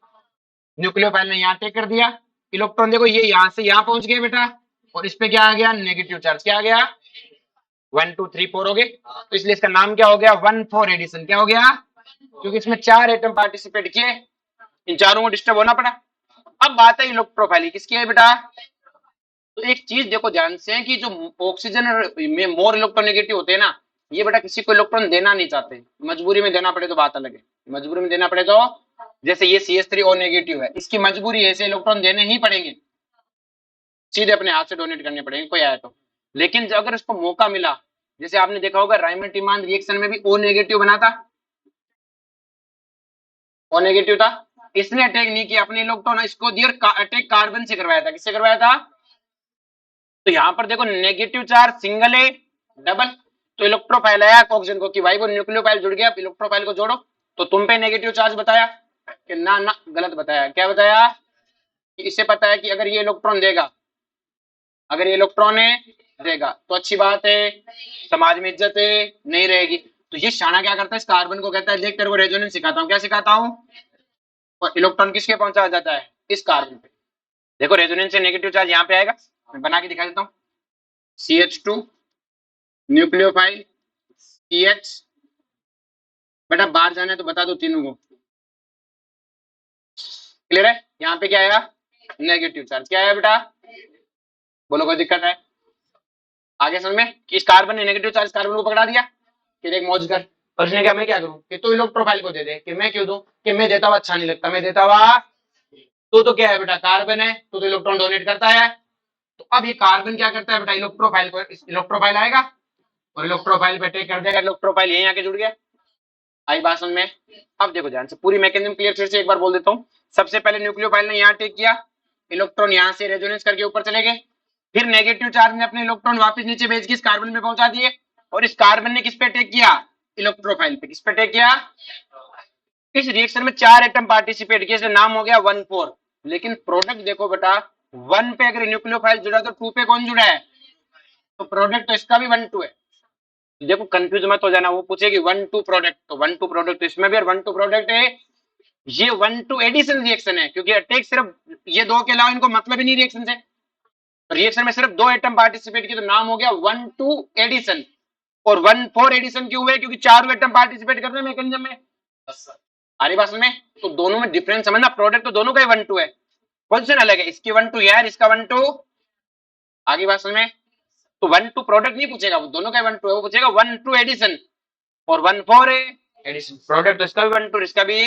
न्यूक्लियोफाइल ने यहाँ अटैक कर दिया, इलेक्ट्रॉन देखो ये यहाँ से यहाँ पहुंच गए बेटा, और इस पे क्या आ गया, नेगेटिव चार्ज, क्या आ गया, 1 2 3 4 हो गए, तो इसलिए इसका नाम क्या हो गया, 1-4 एडिशन। क्या हो गया, क्योंकि इसमें 4 एटम पार्टिसिपेट किए, इन चारों को डिस्टर्ब होना पड़ा। अब बात है इलेक्ट्रोफाइल किसकी है बेटा। तो एक चीज देखो ध्यान से कि जो ऑक्सीजन में मोर इलेक्ट्रोनेगेटिव होते हैं ना, ये बेटा किसी को इलेक्ट्रॉन देना नहीं चाहते, मजबूरी में देना पड़े तो बात अलग है, मजबूरी में देना पड़े तो, जैसे ये CH3O नेगेटिव है, इसकी मजबूरी है, इसे इलेक्ट्रॉन देने ही पड़ेंगे, सीधे अपने हाथ से डोनेट करने पड़ेंगे कोई आया तो। लेकिन अगर इसको मौका मिला, जैसे आपने देखा होगा राइमंड टिमान रिएक्शन में भी O नेगेटिव बना था, O नेगेटिव था, इसने अटैक नहीं किया, अपने इलेक्ट्रॉन इसको दिया, अटैक कार्बन से करवाया था, किससे करवाया था। तो यहाँ पर देखो नेगेटिव चार्ज सिंगल है, डबल, तो इलेक्ट्रोफाइल आया ऑक्सीजन को कि भाई वो न्यूक्लियोफाइल जुड़ गया, इलेक्ट्रोफाइल को जोड़ो, तो तुम पे नेगेटिव चार्ज बताया कि ना ना गलत बताया, क्या बताया कि इसे पता है कि अगर ये इलेक्ट्रॉन देगा, अगर ये इलेक्ट्रॉन है देगा तो अच्छी बात है, समाज में इज्जत है, नहीं रहेगी। तो ये शाना क्या करता है, इस कार्बन को कहता है देख तेरे को रेजोनेंस सिखाता हूँ, क्या सिखाता हूँ, और इलेक्ट्रॉन किसके पहुंचा जाता है, इस कार्बन पे। देखो रेजोनेंस से नेगेटिव चार्ज यहाँ पे आएगा, मैं बना के दिखा देता हूँ, CH2 न्यूक्लियोफाइल CH बेटा बाहर जाना है तो बता दो तीनों को। क्लियर है? यहाँ पे क्या आएगा? Negative charge. क्या आया बेटा? बोलो कोई दिक्कत है? आगे समझ में कि इस कार्बन ने नेगेटिव चार्ज कार्बन को पकड़ा दिया, फिर एक मौज कर, और उसने क्या मैं क्या करूं कि तू इलेक्ट्रोफाइल को दे दे, कि मैं क्यों दूं, कि मैं देता हुआ अच्छा नहीं लगता, मैं देता हुआ। तो क्या है बेटा? कार्बन है तो इलेक्ट्रॉन डोनेट करता है। तो अब ये कार्बन क्या करता है बेटा? इलेक्ट्रोफाइल को, इलेक्ट्रोफाइल आएगा और इलेक्ट्रोफाइल पे अटैक कर देगा, इलेक्ट्रोफाइल यहीं आके जुड़ गया। आई बात समझ में? अब देखो ध्यान से पूरी मैकेनिज्म क्लियर, फिर से एक बार बोल देता हूँ। सबसे पहले न्यूक्लियोफाइल ने यहाँ अटैक किया, इलेक्ट्रॉन यहाँ से रेजोनेंस करके ऊपर चले गए, फिर नेगेटिव चार्ज ने अपने इलेक्ट्रॉन वापस नीचे भेज के इस कार्बन में पहुंचा दिए, और इस कार्बन ने किस पे अटैक किया? इलेक्ट्रोफाइल पे। किस पे अटैक किया? इस रिएक्शन में 4 एटम पार्टिसिपेट किए, इसलिए नाम हो गया 1,4। लेकिन प्रोडक्ट देखो बेटा, 1 पे अगर न्यूक्लियोफाइल जुड़ा तो 2 पे कौन जुड़ा है? तो प्रोडक्ट तो इसका भी 1,2 है। देखो कंफ्यूज मत हो जाना, वो पूछेगी 1,2 प्रोडक्ट, तो 1,2 प्रोडक्ट तो इसमें भी, और 1,2 प्रोडक्ट है। ये 1,2 एडिशन रिएक्शन है, क्योंकि अटैक सिर्फ ये दो के अलावा इनको मतलब ही नहीं रिएक्शन से। रिएक्शन में सिर्फ 2 एटम पार्टिसिपेट किए तो नाम हो गया 1,2 एडिशन। और 1,4 एडिशन क्यों हुए? क्योंकि 4 एटम पार्टिसिपेट कर रहे हैं मैकेनिज्म में। आरी बात में तो दोनों में डिफरेंस समझना, प्रोडक्ट तो दोनों का ही 1,2 है, पोजीशन अलग है, इसकी 1,2 यार, इसका 1,2। आगे बात समझ में? तो 1,2 प्रोडक्ट नहीं पूछेगा, वो दोनों का 1,2 है, वो पूछेगा 1,2 एडिशन, और 1,4 है एडिशन। प्रोडक्ट तो इसका भी 1,2, इसका भी।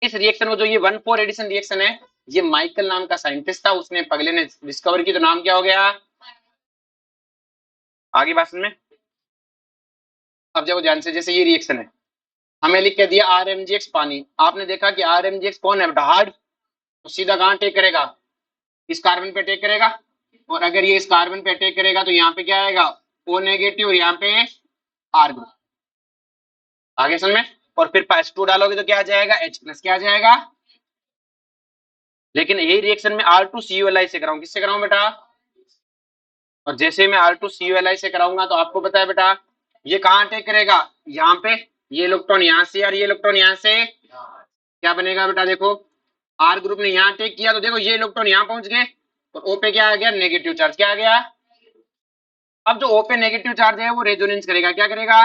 इस रिएक्शन में जो ये 1,4 एडिशन रिएक्शन है, ये माइकल नाम का साइंटिस्ट था, उसने पगले ने डिस्कवर की, तो नाम क्या हो गया? आगे बात में। अब देखो ध्यान से, जैसे ये रिएक्शन है, हमें लिख के दिया RMgX पानी, आपने देखा कि RMgX कौन है बेटा? हार्ड। तो सीधा कहां अटैक करेगा? इस कार्बन पे अटैक करेगा, और अगर ये इस कार्बन पे अटैक करेगा तो यहाँ पे क्या आएगा? O नेगेटिव, और यहाँ पे R ग्रुप। आगे समझ में? और फिर H2 डालोगे तो क्या आ जाएगा? H+ क्या आ जाएगा? लेकिन यही रिएक्शन में R2CuLi से कराऊं, किससे कराऊं बेटा? और जैसे मैं R2CuLi से कराऊंगा तो आपको पता है बेटा, ये कहां अटैक करेगा? यहाँ पे। ये इलेक्ट्रॉन यहाँ से और ये इलेक्ट्रॉन यहाँ से, क्या बनेगा बेटा? देखो R ग्रुप ने यहाँ अटैक किया, तो देखो ये इलेक्ट्रॉन यहाँ पहुंच गए, और O पे क्या आ गया? Negative charge. क्या आ गया? अब जो O पे नेगेटिव चार्ज है वो रेजोनेंस करेगा, क्या करेगा?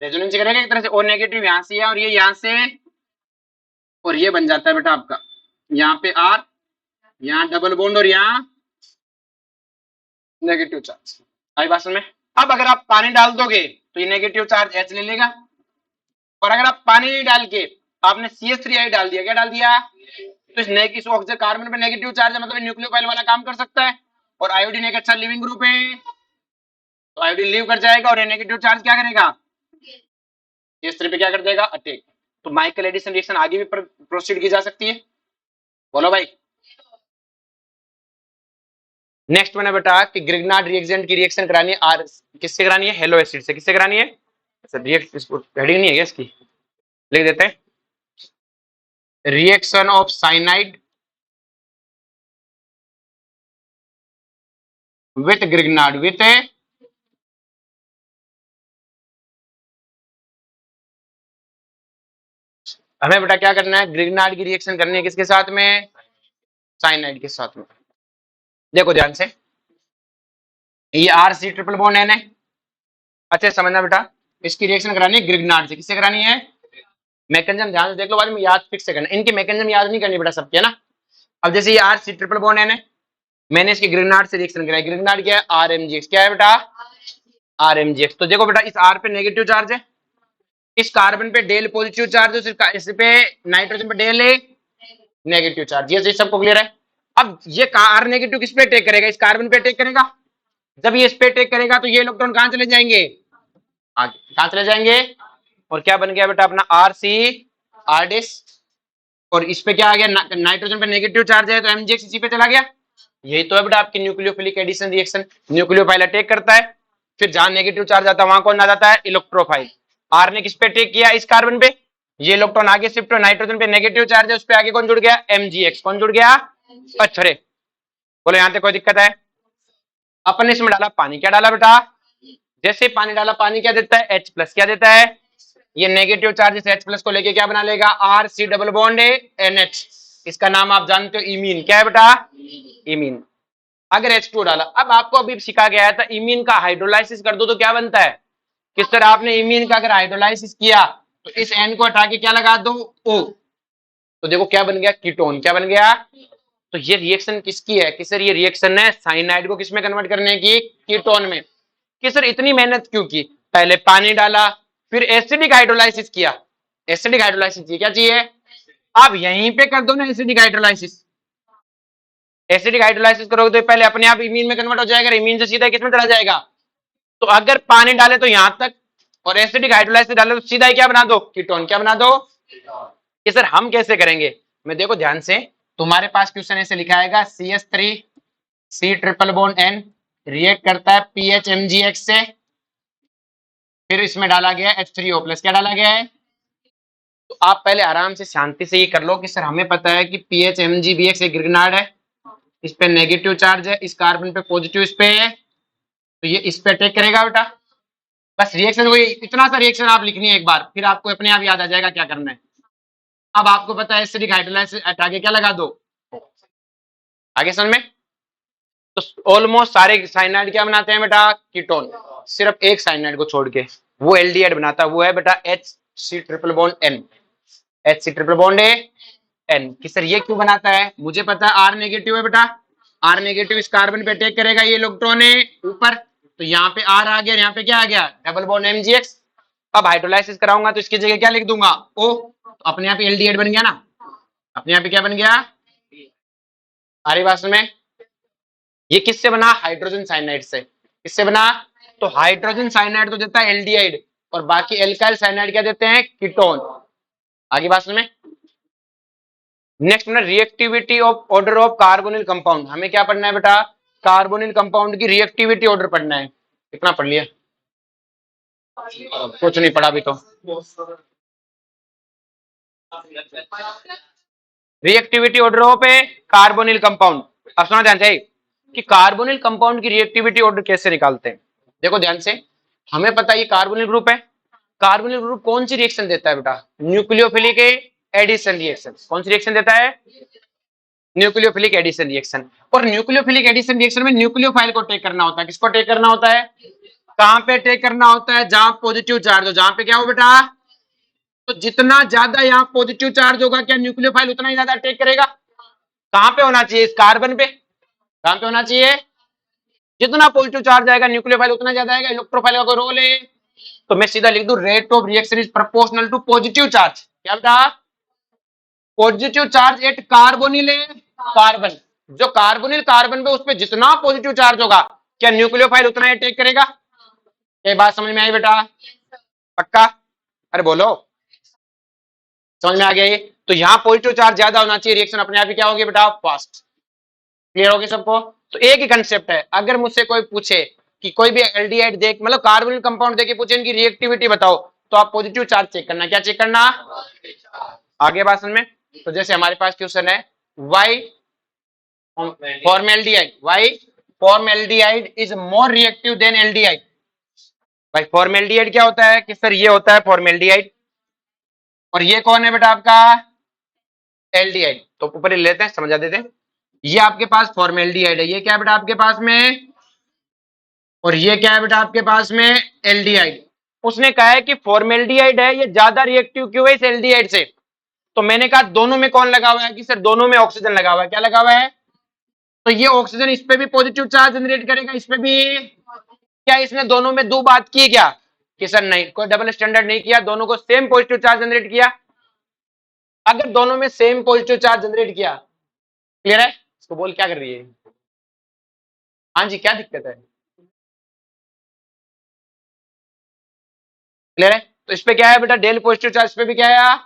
रेजोनेंस करेगा एक तरह से। O नेगेटिव यहाँ से है और ये यहाँ से, और ये बन जाता है बेटा आपका यहाँ पे R, यहाँ डबल बॉन्ड, और यहाँ नेगेटिव चार्ज। आई बात में? अब अगर आप पानी डाल दोगे तो ये नेगेटिव चार्ज H ले लेगा, और अगर आप पानी नहीं डाल के आपने CH3I डाल दिया, क्या डाल दिया? तो इस ऑक्सीजन कार्बन पे नेगेटिव चार्ज है, मतलब न्यूक्लियोफाइल वाला काम कर सकता है, और आयोडीन एक अच्छा लिविंग ग्रुप है, तो आयोडीन लीव कर जाएगा, और ये नेगेटिव चार्ज क्या करेगा? CH3 पे क्या कर देगा? अटैक। तो माइकल एडिसन रिएक्शन आगे भी प्रोसीड की जा सकती है। बोलो भाई। नेक्स्ट मैंने बेटा कि ग्रिग्नार्ड रिएक्टेंट की रिएक्शन करानी है आर, किससे करानी है? हेलो एसिड से। किससे करानी है? हेडिंग नहीं है क्या इसकी? लिख देते हैं, reaction of cyanide with Grignard, with हमें बेटा क्या करना है? ग्रिग्नार्ड की रिएक्शन करनी है किसके साथ में? साइनाइड के साथ में। देखो ध्यान से, ये RC ट्रिपल बॉन्ड है, अच्छे समझना बेटा, इसकी रिएक्शन करानी है ग्रिग्नार्ड से। किससे करानी है? मैकेनिज्म ध्यान से देख लो, बाद में याद फिक्स से करना, इनकी मैकेनिज्म याद नहीं करनी बेटा सबके, है ना। अब जैसे ये RC ट्रिपल बॉन्ड है, मैंने इसकी ग्रिग्नार्ड से रिएक्शन कराई, ग्रिग्नार्ड क्या है? RMgX। क्या है बेटा? RMgX। तो देखो बेटा, इस R पे नेगेटिव चार्ज है, इस कार्बन पे डेल पॉजिटिव चार्ज है, इस पे नाइट्रोजन पे डेल नेगेटिव चार्ज। ये सबको क्लियर है? अब ये R नेगेटिव किस पे अटैक करेगा? इस कार्बन पे अटैक करेगा। जब ये इस पे अटैक करेगा तो ये इलेक्ट्रॉन कहां चले जाएंगे? आगे कहां चले जाएंगे? और क्या बन गया बेटा अपना? RC और इस पे क्या आ गया? नाइट्रोजन पे नेगेटिव चार्ज है, तो MgX इसी पे चला गया। यही तो है बेटा आपकी nucleophilic addition reaction. Nucleophile attack करता है, फिर जहां नेगेटिव चार्ज आता है वहां कौन आ जाता है? इलेक्ट्रोफाइल। R ने किस पे अटैक किया? इस कार्बन पे, ये इलेक्ट्रॉन आगे शिफ्ट हो, नाइट्रोजन पे नेगेटिव चार्ज है, उस पे आगे कौन जुड़ गया? MgX। कौन जुड़ गया? अच्छा रे, बोलो यहां तक कोई दिक्कत है? अपन ने इसमें डाला पानी, क्या डाला बेटा? जैसे पानी डाला, पानी क्या देता है? H+। क्या देता है? ये नेगेटिव चार्ज इस H+ को लेके क्या बना लेगा? RC double bond NH। इसका नाम आप जानते हो इमीन। क्या है बेटा? इमीन। अगर H2 डाला, अब आपको अभी सिखा गया था इमीन का हाइड्रोलाइसिस कर दो तो क्या बनता है? कि सर आपने इमीन का अगर हाइड्रोलाइसिस किया तो इस एन को हटा के क्या लगा दो, ओ, तो देखो क्या बन गया, कीटोन। क्या बन गया? तो ये रिएक्शन किसकी है कि सर ये रिएक्शन है साइनाइड को किसमें कन्वर्ट करने की, कीटोन में। कि सर इतनी मेहनत क्यों की, पहले पानी डाला फिर एसिडिक हाइड्रोलाइसिस किया। एसिडिक हाइड्रोलाइसिस क्या चाहिए, आप यहीं पे कर दो ना एसिडिक हाइड्रोलाइसिस। एसिडिक हाइड्रोलाइसिस करोगे तो पहले अपने आप इमीन में कन्वर्ट हो जाएगा, इमीन से सीधा किसमें चला जाएगा। तो अगर पानी डाले तो यहां तक और एसिडिक हाइड्रोलाइसिस डाले तो सीधा ही क्या बना दो, कीटोन। क्या बना दो। कि सर हम कैसे करेंगे, मैं देखो ध्यान से, तुम्हारे पास क्वेश्चन ऐसे लिखा आएगा CH3 C triple bond N react करता है PHMgX से, फिर इसमें डाला गया H3O प्लस। क्या डाला गया है, तो आप पहले आराम से शांति से ये कर लो कि सर हमें पता है कि PHMgBX एक ग्रिग्नार्ड है, इस पे नेगेटिव चार्ज है, इस कार्बन पे पॉजिटिव इस पे है, तो ये इस पे अटैक करेगा बेटा। बस रिएक्शन वही, इतना सा रिएक्शन आप लिखनी है एक बार, फिर आपको अपने आप याद आ जाएगा क्या करना है। अब आपको पता है एसिडिक हाइड्रोलाइसिस हटा के क्या लगा दो, आगे समझ में। तो ऑलमोस्ट सारे साइनाइड क्या बनाते हैं बेटा, कीटोन। सिर्फ एक साइनाइड को छोड़ के वो एल्डिहाइड बनाता है, वो है बेटा HC triple bond N। HC triple bond N कि सर ये क्यों बनाता है, मुझे पता है R नेगेटिव है बेटा, R नेगेटिव इस कार्बन पे अटैक करेगा, ये इलेक्ट्रॉन है ऊपर, तो यहाँ पे R आ गया, यहाँ पे क्या आ गया, डबल बॉन्ड MgX। अब हाइड्रोलाइसिस कराऊंगा तो इसकी जगह क्या लिख दूंगा, O, तो अपने आप एल्डिहाइड बन गया ना, अपने आप ही क्या बन गया, आ रही बात में। ये किससे बना, हाइड्रोजन साइनाइड से। किससे बना, तो हाइड्रोजन साइनाइड तो देता है एल्डिहाइड और बाकी एल्काइल साइनाइड क्या देते हैं, कीटोन। आगे बात में। नेक्स्ट में reactivity of order of carbonyl compound, हमें क्या पढ़ना है बेटा, कार्बोनिल कंपाउंड की रिएक्टिविटी ऑर्डर पढ़ना है। कितना पढ़ लिया, कुछ नहीं पढ़ा अभी तो। Reactivity order of A carbonyl compound. अब सुना ध्यान से कि कार्बोनिल कंपाउंड की रिएक्टिविटी ऑर्डर कैसे निकालते हैं। देखो ध्यान से, हमें पता है ये कार्बोनिल ग्रुप है, कार्बोनिल ग्रुप कौन सी रिएक्शन देता है बेटा, न्यूक्लियोफिलिक एडिशन रिएक्शन। कौन सी रिएक्शन देता है, न्यूक्लियोफिलिक एडिशन रिएक्शन। और न्यूक्लियोफिलिक एडिशन रिएक्शन में न्यूक्लियोफाइल को टेक करना होता है। किसको टेक करना होता है, कहां पे टेक करना होता है, जहां पॉजिटिव चार्ज हो, जहां पे क्या हो बेटा, तो जितना ज्यादा यहाँ पॉजिटिव चार्ज होगा क्या न्यूक्लियोफाइल उतना ही ज्यादा अटैक करेगा। कहां पे होना चाहिए, इस कार्बन पे। कहां पे होना चाहिए, जितना पॉजिटिव चार्ज आएगा न्यूक्लियोफाइल उतना ज्यादा आएगा। इलेक्ट्रोफाइल का कोई रोल है, तो मैं सीधा लिख दूं rate of reaction is proportional to positive charge. क्या बेटा, positive charge at carbonyl carbon, जो कार्बोनिल कार्बन पे उस पर जितना पॉजिटिव चार्ज होगा क्या न्यूक्लियोफाइल उतना अटैक करेगा। ये बात समझ में आई बेटा, पक्का, अरे बोलो, समझ में आ गया ये। तो यहाँ पॉजिटिव चार्ज ज्यादा होना चाहिए, रिएक्शन अपने आप ही क्या होगी बेटा, फास्ट। क्लियर होगी सबको। तो एक ही कंसेप्ट है, अगर मुझसे कोई पूछे कि कोई भी एल्डिहाइड देख, मतलब कार्बोनिल कंपाउंड देके पूछे इनकी रिएक्टिविटी बताओ, तो आप पॉजिटिव चार्ज चेक करना। क्या चेक करना, आगे बात समझ में। तो जैसे हमारे पास क्वेश्चन है why formaldehyde, why formaldehyde is more reactive than aldehyde. भाई फॉर्मेल्डिहाइड क्या होता है कि सर ये होता है फॉर्मेल्डिहाइड, और ये कौन है बेटा आपका, एल्डिहाइड। तो ऊपर ही लेते हैं, समझा देते हैं। ये आपके पास फॉर्मेल्डिहाइड है, ये क्या है बेटा आपके पास में, और ये क्या है बेटा आपके पास में, एल्डिहाइड। उसने कहा है कि फॉर्मेल्डिहाइड है ये ज्यादा रिएक्टिव क्यों है इस एल्डिहाइड से। तो मैंने कहा दोनों में कौन लगा हुआ है कि सर दोनों में ऑक्सीजन लगा हुआ है। क्या लगा हुआ है, तो ये ऑक्सीजन इस पे भी पॉजिटिव चार्ज जनरेट करेगा, इस पे भी। क्या इसने दोनों में दो बात की क्या, कि सर नहीं, कोई डबल स्टैंडर्ड नहीं किया, दोनों को सेम पॉजिटिव चार्ज जनरेट किया। अगर दोनों में सेम पॉजिटिव चार्ज जनरेट किया, क्लियर है, इसको बोल क्या कर रही है, हाँ जी क्या दिक्कत है, क्लियर है। तो इस पे क्या है बेटा, डेल पॉजिटिव चार्ज, इस पे भी क्या है,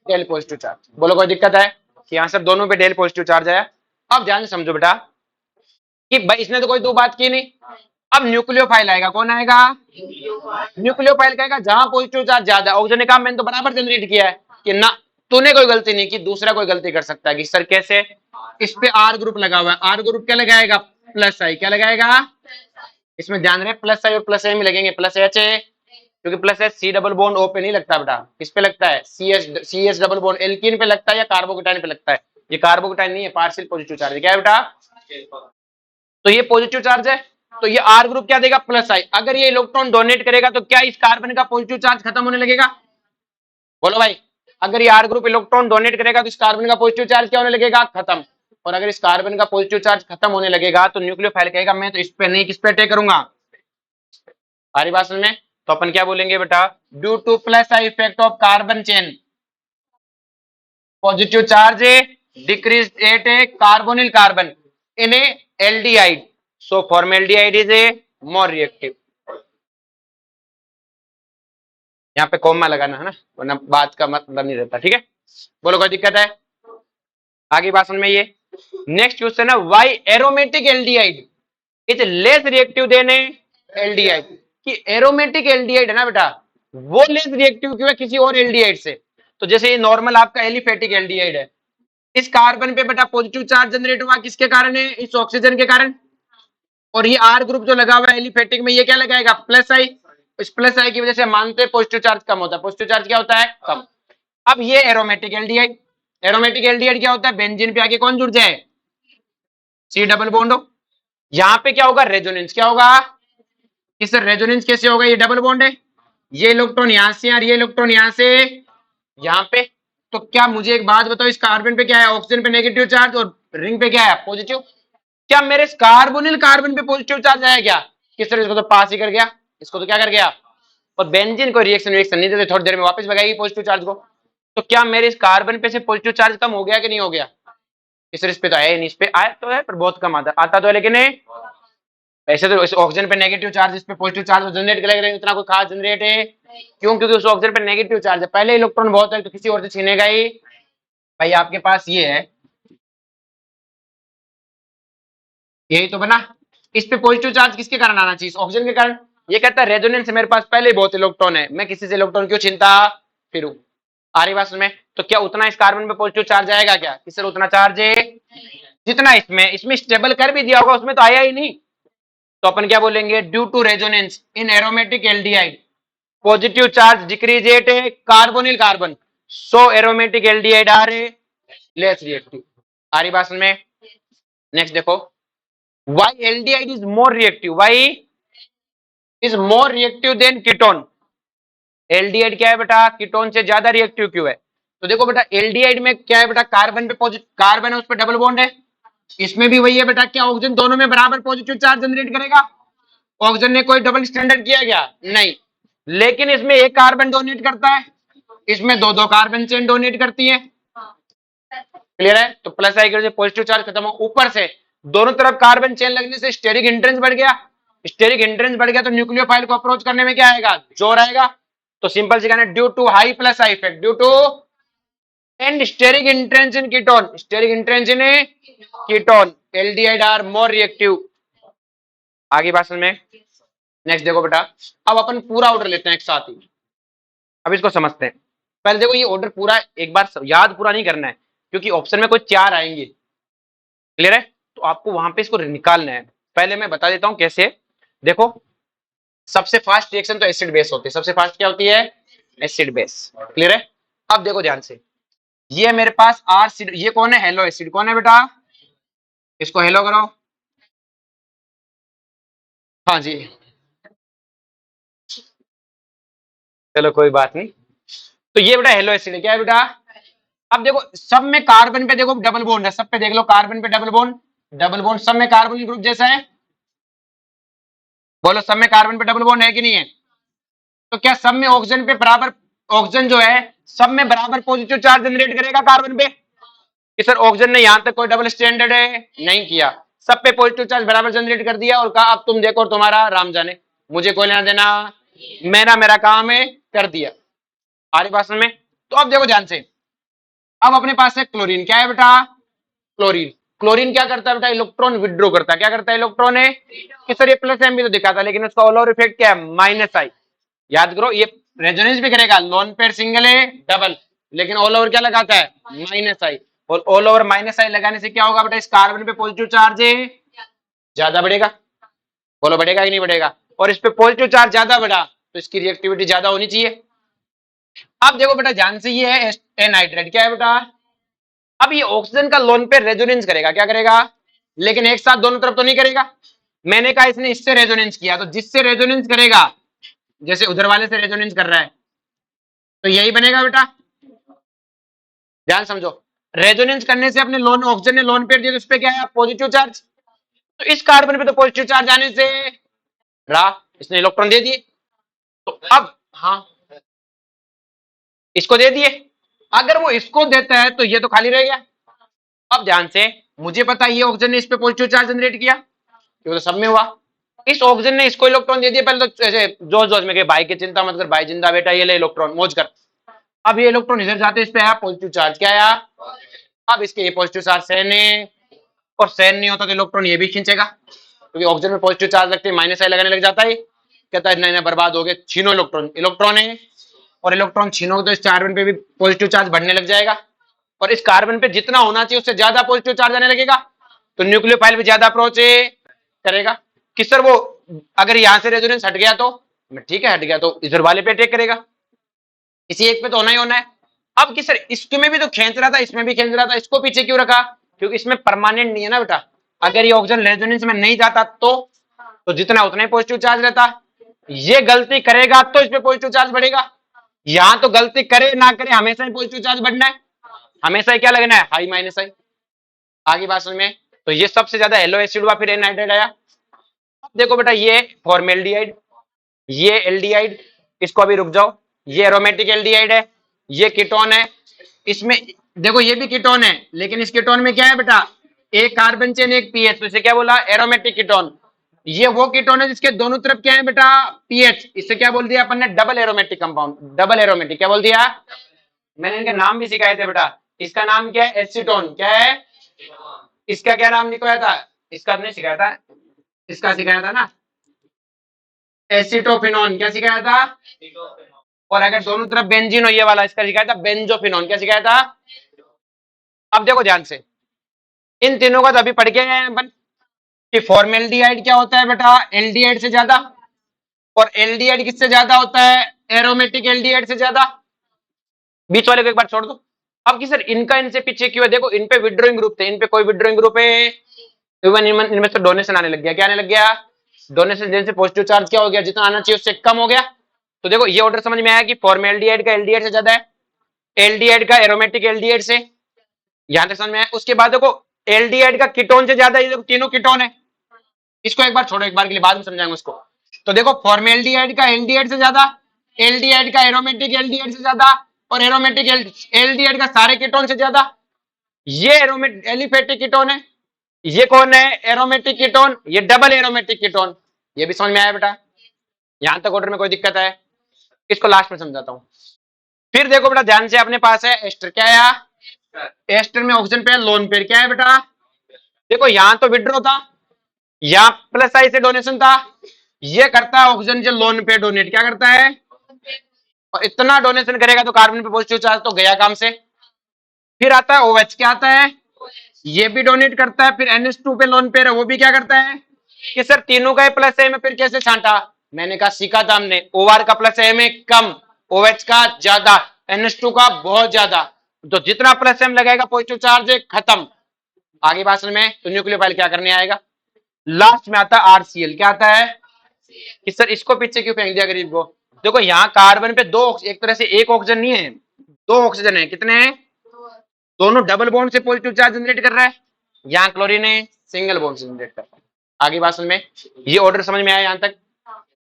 डेल पॉजिटिव चार्ज। बोलो कोई दिक्कत है कि यहाँ सर दोनों पे डेल पॉजिटिव चार्ज आया। अब ध्यान से समझो बेटा कि भाई इसने तो कोई दो बात की नहीं। अब न्यूक्लियोफाइल आएगा, कौन आएगा, न्यूक्लियोफाइल कहेगा जहां पॉजिटिव चार्ज ज्यादा, ऑक्सीजन ने कहा मैंने तो बराबर जनरेट किया है, कि ना तूने कोई गलती नहीं की, दूसरा कोई गलती कर सकता है। कि सर कैसे, इस पे आर ग्रुप लगा हुआ है, आर ग्रुप क्या लगाएगा, प्लस आई। क्या लगाएगा, इसमें ध्यान रहे प्लस आई और प्लस ए में लगेंगे, प्लस एच है, क्योंकि plus H C double bond O पे नहीं लगता बेटा, किस पे लगता है, C H double bond alkene पे लगता है या कार्बोकेटाइन पे लगता है। ये कार्बोकेटाइन नहीं है, पार्शियल पॉजिटिव चार्ज है। क्या है बेटा, तो ये पॉजिटिव चार्ज है, तो ये R ग्रुप क्या देगा, प्लस आई। अगर ये इलेक्ट्रॉन डोनेट करेगा तो क्या इस कार्बन का पॉजिटिव चार्ज खत्म होने लगेगा? बोलो भाई, अगर ये R ग्रुप इलेक्ट्रॉन डोनेट करेगा तो इस कार्बन का पॉजिटिव चार्ज क्या होने लगेगा, खत्म। और अगर इस कार्बन का पॉजिटिव चार्ज खत्म होने लगेगा तो न्यूक्लियोफाइल कहेगा मैं तो इस पे नहीं, किस पे अटैक करूंगा। आ रही बात समझ में? तो अपन क्या बोलेंगे बेटा, due two plus I effect of carbon chain, positive charge decrease at a carbonyl carbon in A aldehyde, so formaldehyde is a more reactive. यहाँ पे कॉमा लगाना है ना, वरना बात का मतलब नहीं रहता, ठीक है। बोलो कोई दिक्कत है? आगे बात समझ में। ये नेक्स्ट क्वेश्चन है, why aromatic aldehyde is less reactive than A aldehyde. कि एरोमेटिक एल्डिहाइड है ना बेटा, वो लेस रिएक्टिव क्यों है किसी और एल्डिहाइड से? तो जैसे ये नॉर्मल आपका एलिफेटिक एल्डिहाइड है, इस कार्बन पे बेटा पॉजिटिव चार्ज जनरेट हुआ, किसके कारण है, इस ऑक्सीजन के कारण। और ये आर ग्रुप जो लगा हुआ है एलिफेटिक में, ये क्या लगाएगा, प्लस आई। इस प्लस आई की वजह से मानते हैं पॉजिटिव चार्ज कम होता है। पॉजिटिव चार्ज क्या होता है, कम। अब ये एरोमेटिक एल्डिहाइड, एरोमेटिक एल्डिहाइड क्या होता है, बेंजीन पे आके कौन जुड़ जाए, सी डबल बॉन्ड हो। यहाँ पे क्या होगा, रेजोनेंस। क्या होगा, इस रेजोनेंस कैसे होगा, ये डबल बॉन्ड है, ये इलेक्ट्रॉन यहां से और ये इलेक्ट्रॉन यहां से यहां पे। तो क्या मुझे एक बात बताओ, इस कार्बन पे क्या है, ऑक्सीजन पे नेगेटिव चार्ज और रिंग पे क्या है, पॉजिटिव। क्या मेरे इस कार्बोनिल कार्बन पे पॉजिटिव चार्ज आया क्या, किस तरह, इसको तो पास ही कर गया, इसको तो क्या कर गया। और बेंजीन को रिएक्शन नहीं देते, थोड़ी देर में वापस भगाएगी पॉजिटिव चार्ज को। तो क्या मेरे इस कार्बन पे से पॉजिटिव चार्ज कम हो गया कि नहीं हो गया, इस पे तो आया नहीं, इस पे आया तो है पर बहुत कम आता तो है, लेकिन ऐसे तो इस ऑक्सीजन पे नेगेटिव चार्ज, इस पे पॉजिटिव चार्ज जनरेट करेगा, इतना कोई खास जनरेट है क्यों, क्योंकि उस ऑक्सीजन पे नेगेटिव चार्ज है, पहले इलेक्ट्रॉन बहुत है तो किसी और से छीनेगा ही। भाई आपके पास ये है, यही तो बना। इस पे पॉजिटिव चार्ज किसके कारण आना चाहिए, ऑक्सीजन के कारण। ये कहता है रेजोनेंस मेरे पास पहले ही बहुत इलेक्ट्रॉन है, मैं किसी से इलेक्ट्रॉन क्यों छीनता फिरूं। आ रही बात में? तो क्या उतना इस कार्बन पे पॉजिटिव चार्ज आएगा क्या, किससे उतना चार्ज है जितना इसमें, इसमें स्टेबल कर भी दिया होगा, उसमें तो आया ही नहीं। तो अपन क्या बोलेंगे, due to resonance in aromatic aldehyde positive charge decrease at a carbonyl carbon, so aromatic aldehyde are a less reactive. आ रही बात में? नेक्स्ट देखो, why aldehyde is more reactive, why is more reactive than ketone. Aldehyde क्या है बेटा, ketone से ज्यादा रिएक्टिव क्यों है? तो देखो बेटा, एल्डिहाइड में क्या है बेटा, कार्बन पे पॉजिटिव कार्बन है, उस पर डबल बॉन्ड है, इसमें भी वही है बेटा। क्या ऑक्सीजन दोनों में बराबर पॉजिटिव चार्ज जनरेट करेगा, ऑक्सीजन ने कोई डबल स्टैंडर्ड किया गया नहीं, लेकिन इसमें एक कार्बन डोनेट करता है, इसमें दो दो कार्बन चेन डोनेट करती है। क्लियर है? तो प्लस आई से पॉजिटिव चार्ज खत्म हो, ऊपर से दोनों तरफ कार्बन चेन लगने से स्टेरिक हिंड्रेंस बढ़ गया, स्टेरिक हिंड्रेंस बढ़ गया तो न्यूक्लियोफाइल को अप्रोच करने में क्या आएगा, जोर आएगा। तो सिंपल से कहना, due to high plus I effect, due to and steric hindrance in ketone, steric hindrance in ketone aldehyde are more reactive. आगे बात में। नेक्स्ट देखो बेटा, अब अपन पूरा ऑर्डर लेते हैं एक साथ ही, अब इसको समझते हैं। पहले देखो ये ऑर्डर पूरा एक बार याद पूरा नहीं करना है, क्योंकि ऑप्शन में कोई चार आएंगे। क्लियर है? तो आपको वहां पे इसको निकालना है। पहले मैं बता देता हूं कैसे। देखो, सबसे फास्ट रिएक्शन तो एसिड बेस होती है, सबसे फास्ट क्या होती है, एसिड बेस। क्लियर है? अब देखो ध्यान से, ये मेरे पास आर एसिड, ये कौन है, हेलो एसिड। कौन है बेटा, इसको हेलो करो। हाँ जी, चलो कोई बात नहीं। तो ये बेटा हेलो एसिड है, क्या है बेटा। अब देखो सब में कार्बन पे देखो डबल बॉन्ड है, सब पे देख लो कार्बन पे डबल बॉन्ड, डबल बॉन्ड सब में कार्बन ग्रुप जैसा है। बोलो सब में कार्बन पे डबल बॉन्ड है कि नहीं है? तो क्या सब में ऑक्सीजन पे बराबर, ऑक्सीजन जो है सब में बराबर पॉजिटिव चार्ज जनरेट करेगा कार्बन पे, कि सर ऑक्सीजन ने यहां तक कोई डबल स्टैंडर्ड है नहीं किया, सब पे पॉजिटिव चार्ज बराबर जनरेट कर दिया और कहा अब तुम देखो तुम्हारा राम जाने, मुझे कोई लेना देना, मेरा मेरा काम है, कर दिया। आ रही बात समझ में? तो अब देखो ध्यान से, अब अपने पास है क्लोरीन। क्या है बेटा, क्लोरीन। क्लोरीन क्या करता है बेटा, इलेक्ट्रॉन विड्रॉ करता है। क्या करता है, इलेक्ट्रॉन है कि सर ये प्लस एम भी तो दिखाता, लेकिन उसका ऑल ओवर इफेक्ट क्या है, माइनस आई। याद करो, ये रेजोनेंस भी करेगा, लोन पेयर सिंगल है डबल, लेकिन ऑल ओवर क्या लगाता है, माइनस आई। और ऑल ओवर माइनस आई लगाने से क्या होगा बेटा, इस कार्बन पे पॉजिटिव चार्ज है ज्यादा बढ़ेगा। बोलो बढ़ेगा कि नहीं बढ़ेगा? और इस पे पॉजिटिव चार्ज ज्यादा बढ़ा तो इसकी रिएक्टिविटी ज्यादा होनी चाहिए। अब देखो बेटा ध्यान से, ये है एनहाइड्रेट। क्या है बेटा, अब ये ऑक्सीजन का लोन पे रेजोनेंस करेगा। क्या करेगा, लेकिन एक साथ दोनों तरफ तो नहीं करेगा, मैंने कहा इसने इससे रेजोनेंस किया, तो जिससे रेजोनेंस करेगा, जैसे उधर वाले से रेजोनेंस कर रहा है, तो यही बनेगा बेटा। ध्यान समझो, रेजोनेंस करने से अपने लोन ऑक्सीजन ने लोन पेयर दिया, तो उस पे क्या है पॉजिटिव चार्ज, तो इस कार्बन पे तो पॉजिटिव चार्ज आने से रहा, इसने इलेक्ट्रॉन दे दिए। तो अब हाँ, इसको दे दिए, अगर वो इसको देता है तो ये तो खाली रह गया। अब ध्यान से, मुझे पता है ये ऑक्सीजन ने इस पे पॉजिटिव चार्ज जनरेट किया, ये तो सब में हुआ। इस ऑक्सीजन ने इसको इलेक्ट्रॉन दे दिया, पहले तो ऐसे जोश जोश में कि भाई की चिंता मत कर, भाई जिंदा बेटा, ये ले इलेक्ट्रॉन मौज कर। अब ये इलेक्ट्रॉन इधर जाते, इस पे आया पॉजिटिव चार्ज, क्या आया, अब इसके ये पॉजिटिव चार्ज सहने, और सहन नहीं होता तो इलेक्ट्रॉन ये भी खींचेगा, क्योंकि ऑक्सीजन में पॉजिटिव चार्ज लगते माइनस आई लगाने लग जाता है, कहता है नहीं नहीं बर्बाद हो गए, छीनो इलेक्ट्रॉन, इलेक्ट्रॉन है और इलेक्ट्रॉन छीनोगे तो इस कार्बन पे भी पॉजिटिव चार्ज बढ़ने लग जाएगा, और इस कार्बन पे जितना होना चाहिए उससे ज्यादा पॉजिटिव चार्ज आने लगेगा, तो न्यूक्लियोफाइल भी ज्यादा अप्रोच करेगा कि सर वो अगर यहां से रेजोनेंस हट गया तो ठीक है, हट गया तो इधर वाले पे अटैक करेगा, किसी एक पे तो होना ही होना है। अब कि सर इसमें भी तो खींच रहा था, इसमें भी खींच रहा था, इसको पीछे क्यों रखा, क्योंकि इसमें परमानेंट नहीं है ना बेटा, अगर ये ऑक्सीजन रेजोनेंस में नहीं जाता तो जितना उतना ही पॉजिटिव चार्ज रहता, ये गलती करेगा तो इस पे पॉजिटिव चार्ज बढ़ेगा, यहां तो गलती करे ना करे हमेशा ही पॉजिटिव चार्ज बढ़ना है, हमेशा ही क्या लगना है, हाई माइनस आई। आगे बात समझ में, तो ये सबसे ज्यादा येलो एसिड हुआ, फिर एनाइड्राइड आया। अब देखो बेटा ये फॉर्मेल्डिहाइड, ये एल्डिहाइड, इसको अभी रुक जाओ, ये एरोमेटिक एल्डिहाइड है, ये कीटोन है, इसमें देखो ये भी कीटोन है, लेकिन इस कीटोन में क्या है बेटा, एक कार्बन चेन एक पीएच, तो इसे क्या बोला, एरोमेटिक कीटोन। ये वो कीटोन है जिसके दोनों तरफ क्या है बेटा, पीएच, इससे क्या बोल दिया अपन ने, double aromatic compound, double aromatic क्या बोल दिया, मैंने इनके नाम भी सिखाए थे बेटा, इसका नाम क्या है, एसीटोन, क्या है, इसका क्या नाम लिखवाया था, इसका नहीं सिखाया था, इसका सिखाया था ना, एसिटोफिनोन, क्या सिखाया था, और अगर दोनों तरफ बेंजीन हो ये वाला, इसका सिखाया था बेंजोफिनोन, क्या सिखाया था। अब देखो ध्यान से, इन तीनों का तो अभी पढ़ के गए हैं अपन कि फॉर्मेल्डिहाइड क्या होता है बेटा, एल्डिहाइड से ज्यादा, और एल्डिहाइड किससे ज्यादा होता है, एरोमेटिक एल्डिहाइड से ज्यादा, बीच वाले को एक बार छोड़ दो। अब कि सर इनका इनसे पीछे क्यों है, देखो इन पे विड्रोइंग ग्रुप थे, इन पे कोई विड्रोइंग ग्रुप है, इवन इनमें तो डोनेशन आने लग गया, क्या आने लग गया, डोनेशन देने से पॉजिटिव चार्ज क्या हो गया, जितना आना चाहिए उससे कम हो गया। तो देखो ये ऑर्डर समझ में आया कि फॉर्मेल्डिहाइड का एल्डिहाइड से ज्यादा है, एल्डिहाइड का एरोमेटिक एल्डिहाइड से, यहां तक समझ में आया। उसके बाद देखो एल्डिहाइड का कीटोन से ज्यादा, ये देखो तीनों कीटोन है, इसको एक बार छोड़ो, एक बार के लिए बाद में समझाएंगे उसको। तो देखो फॉर्मेल्डिहाइड का एल्डिहाइड से ज्यादा, एल्डिहाइड का एरोमेटिक एल्डिहाइड से ज्यादा, और एरोमेटिक एल्डिहाइड का सारे कीटोन से ज्यादा, ये एरोमेटिक एलिफेटिक कीटोन है, ये कौन है, एरोमेटिक कीटोन, ये डबल एरोमेटिक कीटोन, ये भी समझ में आया बेटा, यहां तक ऑर्डर में कोई दिक्कत है, इसको लास्ट में समझाता हूं। फिर देखो बेटा ध्यान से, अपने पास है एस्टर, क्या है, एस्टर में ऑक्सीजन पेयर लोन पेयर, क्या है बेटा, देखो यहां तो विड्रो था, यहां प्लस आई से डोनेशन था, ये करता है ऑक्सीजन से लोन पेयर डोनेट, क्या करता है, और इतना डोनेशन करेगा तो कार्बन पे पॉजिटिव चार्ज तो गया काम से। फिर आता है OH, क्या आता है, ये भी डोनेट करता है, फिर NH2 पे लोन पेयर है, वो भी क्या करता है, कि सर तीनों का प्लस है में फिर कैसे छांटा, मैंने कहा सीखा था हमने, OR का प्लस है में कम, OH का ज्यादा, NH2 का बहुत ज्यादा, तो जितना प्लस एम लगेगा पॉजिटिव चार्ज खत्म। आगे बात में तो न्यूक्लियोफाइल क्या करने आएगा, लास्ट में आता है RCl, क्या आता है, कि सर इसको पीछे क्यों फेंक दिया गरीब को, देखो यहाँ कार्बन पे दो, एक तरह से एक ऑक्सीजन नहीं है, दो ऑक्सीजन है, कितने हैं, दोनों डबल बॉन्ड से पॉजिटिव चार्ज जनरेट कर रहा है, यहाँ क्लोरीन है सिंगल बॉन्ड से जनरेट कर रहा है। आगे बात समझ में, ये ऑर्डर समझ में आया यहाँ तक,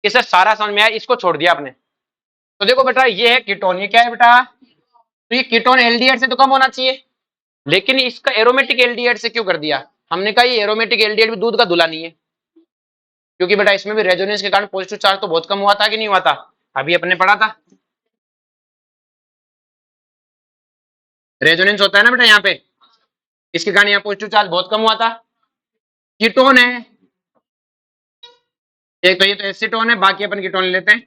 कि सर सारा समझ में आया, इसको छोड़ दिया आपने। तो देखो बेटा ये है कीटोन, ये क्या है बेटा, तो ये कीटोन एल्डिहाइड से तो कम होना चाहिए, लेकिन इसका एरोमेटिक एल्डिहाइड से क्यों कर दिया, हमने कहा ये एरोमेटिक एल्डिहाइड भी दूध का धुला नहीं है, क्योंकि बेटा इसमें भी रेजोनेंस के कारण पॉजिटिव चार्ज तो बहुत कम हुआ था कि नहीं हुआ था, अभी अपने पढ़ा था, रेजोनेंस होता है ना बेटा यहाँ पे, इसके कारण यहाँ पॉजिटिव चार्ज बहुत कम हुआ था। कीटोन है एक, तो ये तो एसीटोन है, बाकी अपन कीटोन लेते हैं।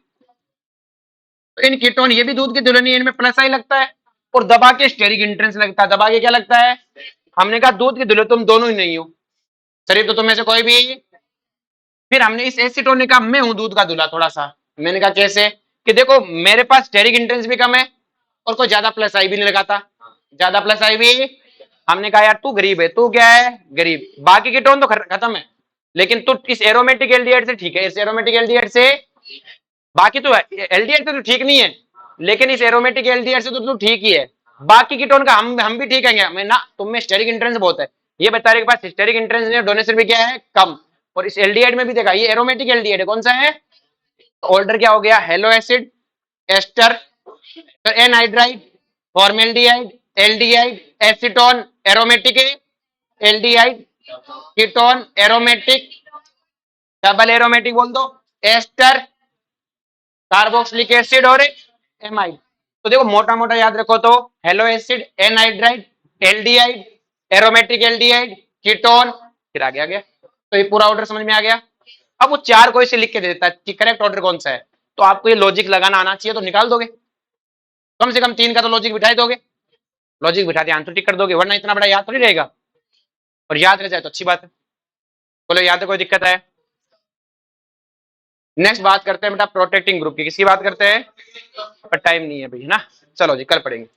तो इन कीटोन ये भी दूध की दुल्हन, इनमें प्लस आई लगता है, और दबा के स्टेरिक इंट्रेंस लगता है, दबा के क्या लगता है, हमने कहा दूध की दुल्हन तुम दोनों ही नहीं हो, शरीर तो तुम में से कोई भी। फिर हमने इस एसीटोन ने कहा मैं हूं दूध का दूल्हा थोड़ा सा, मैंने कहा कैसे, कि देखो मेरे पास स्टेरिक इंट्रेंस भी कम है और कोई ज्यादा प्लस आई भी नहीं लगाता, ज्यादा प्लस आई भी, हमने कहा यार तू गरीब है, तू क्या है गरीब, बाकी कीटोन तो खत्म है, लेकिन तू इस एरोमेटिक एल्डिहाइड से ठीक है, इस एरोमेटिक एल्डिहाइड से, बाकी तो एल्डिहाइड से तो ठीक नहीं है, लेकिन इस एरोमेटिक एल्डिहाइड से तो तू ठीक ही है। बाकी कीटोन का हम भी ठीक है, मैं ना, तुम में स्टेरिक इंट्रेंस बहुत है, ये बेचारे के पास स्टेरिक इंट्रेंस नहीं, डोनेशन भी क्या है, कम। और इस एल्डिहाइड में भी देखा, ये एरोमेटिक एल्डिहाइड है, कौन सा है, ऑर्डर क्या हो गया, halo acid, ester, anhydride, formaldehyde, aldehyde, acetone, aromatic aldehyde, ketone, aromatic, double aromatic बोल दो, एस्टर, कार्बोक्सिलिक एसिड और एमाइड। तो देखो मोटा मोटा याद रखो तो, halo acid, anhydride, aldehyde, aromatic aldehyde, ketone, फिर आ गया। तो ये पूरा ऑर्डर समझ में आ गया। अब वो चार कोई से लिख के दे देता है कि करेक्ट ऑर्डर कौन सा है, तो आपको ये लॉजिक लगाना आना चाहिए, तो निकाल दोगे, कम से कम 3 का तो लॉजिक बिठा दोगे, लॉजिक बिठा के आंसर टिक कर दोगे, वरना इतना बड़ा याद तो नहीं रहेगा, और याद रह जाए तो अच्छी बात है। बोलो याद है, कोई दिक्कत है। नेक्स्ट बात करते हैं बेटा प्रोटेक्टिंग ग्रुप की, किसकी बात करते हैं, पर टाइम नहीं है भाई, है ना, चलो जी कल पढ़ेंगे।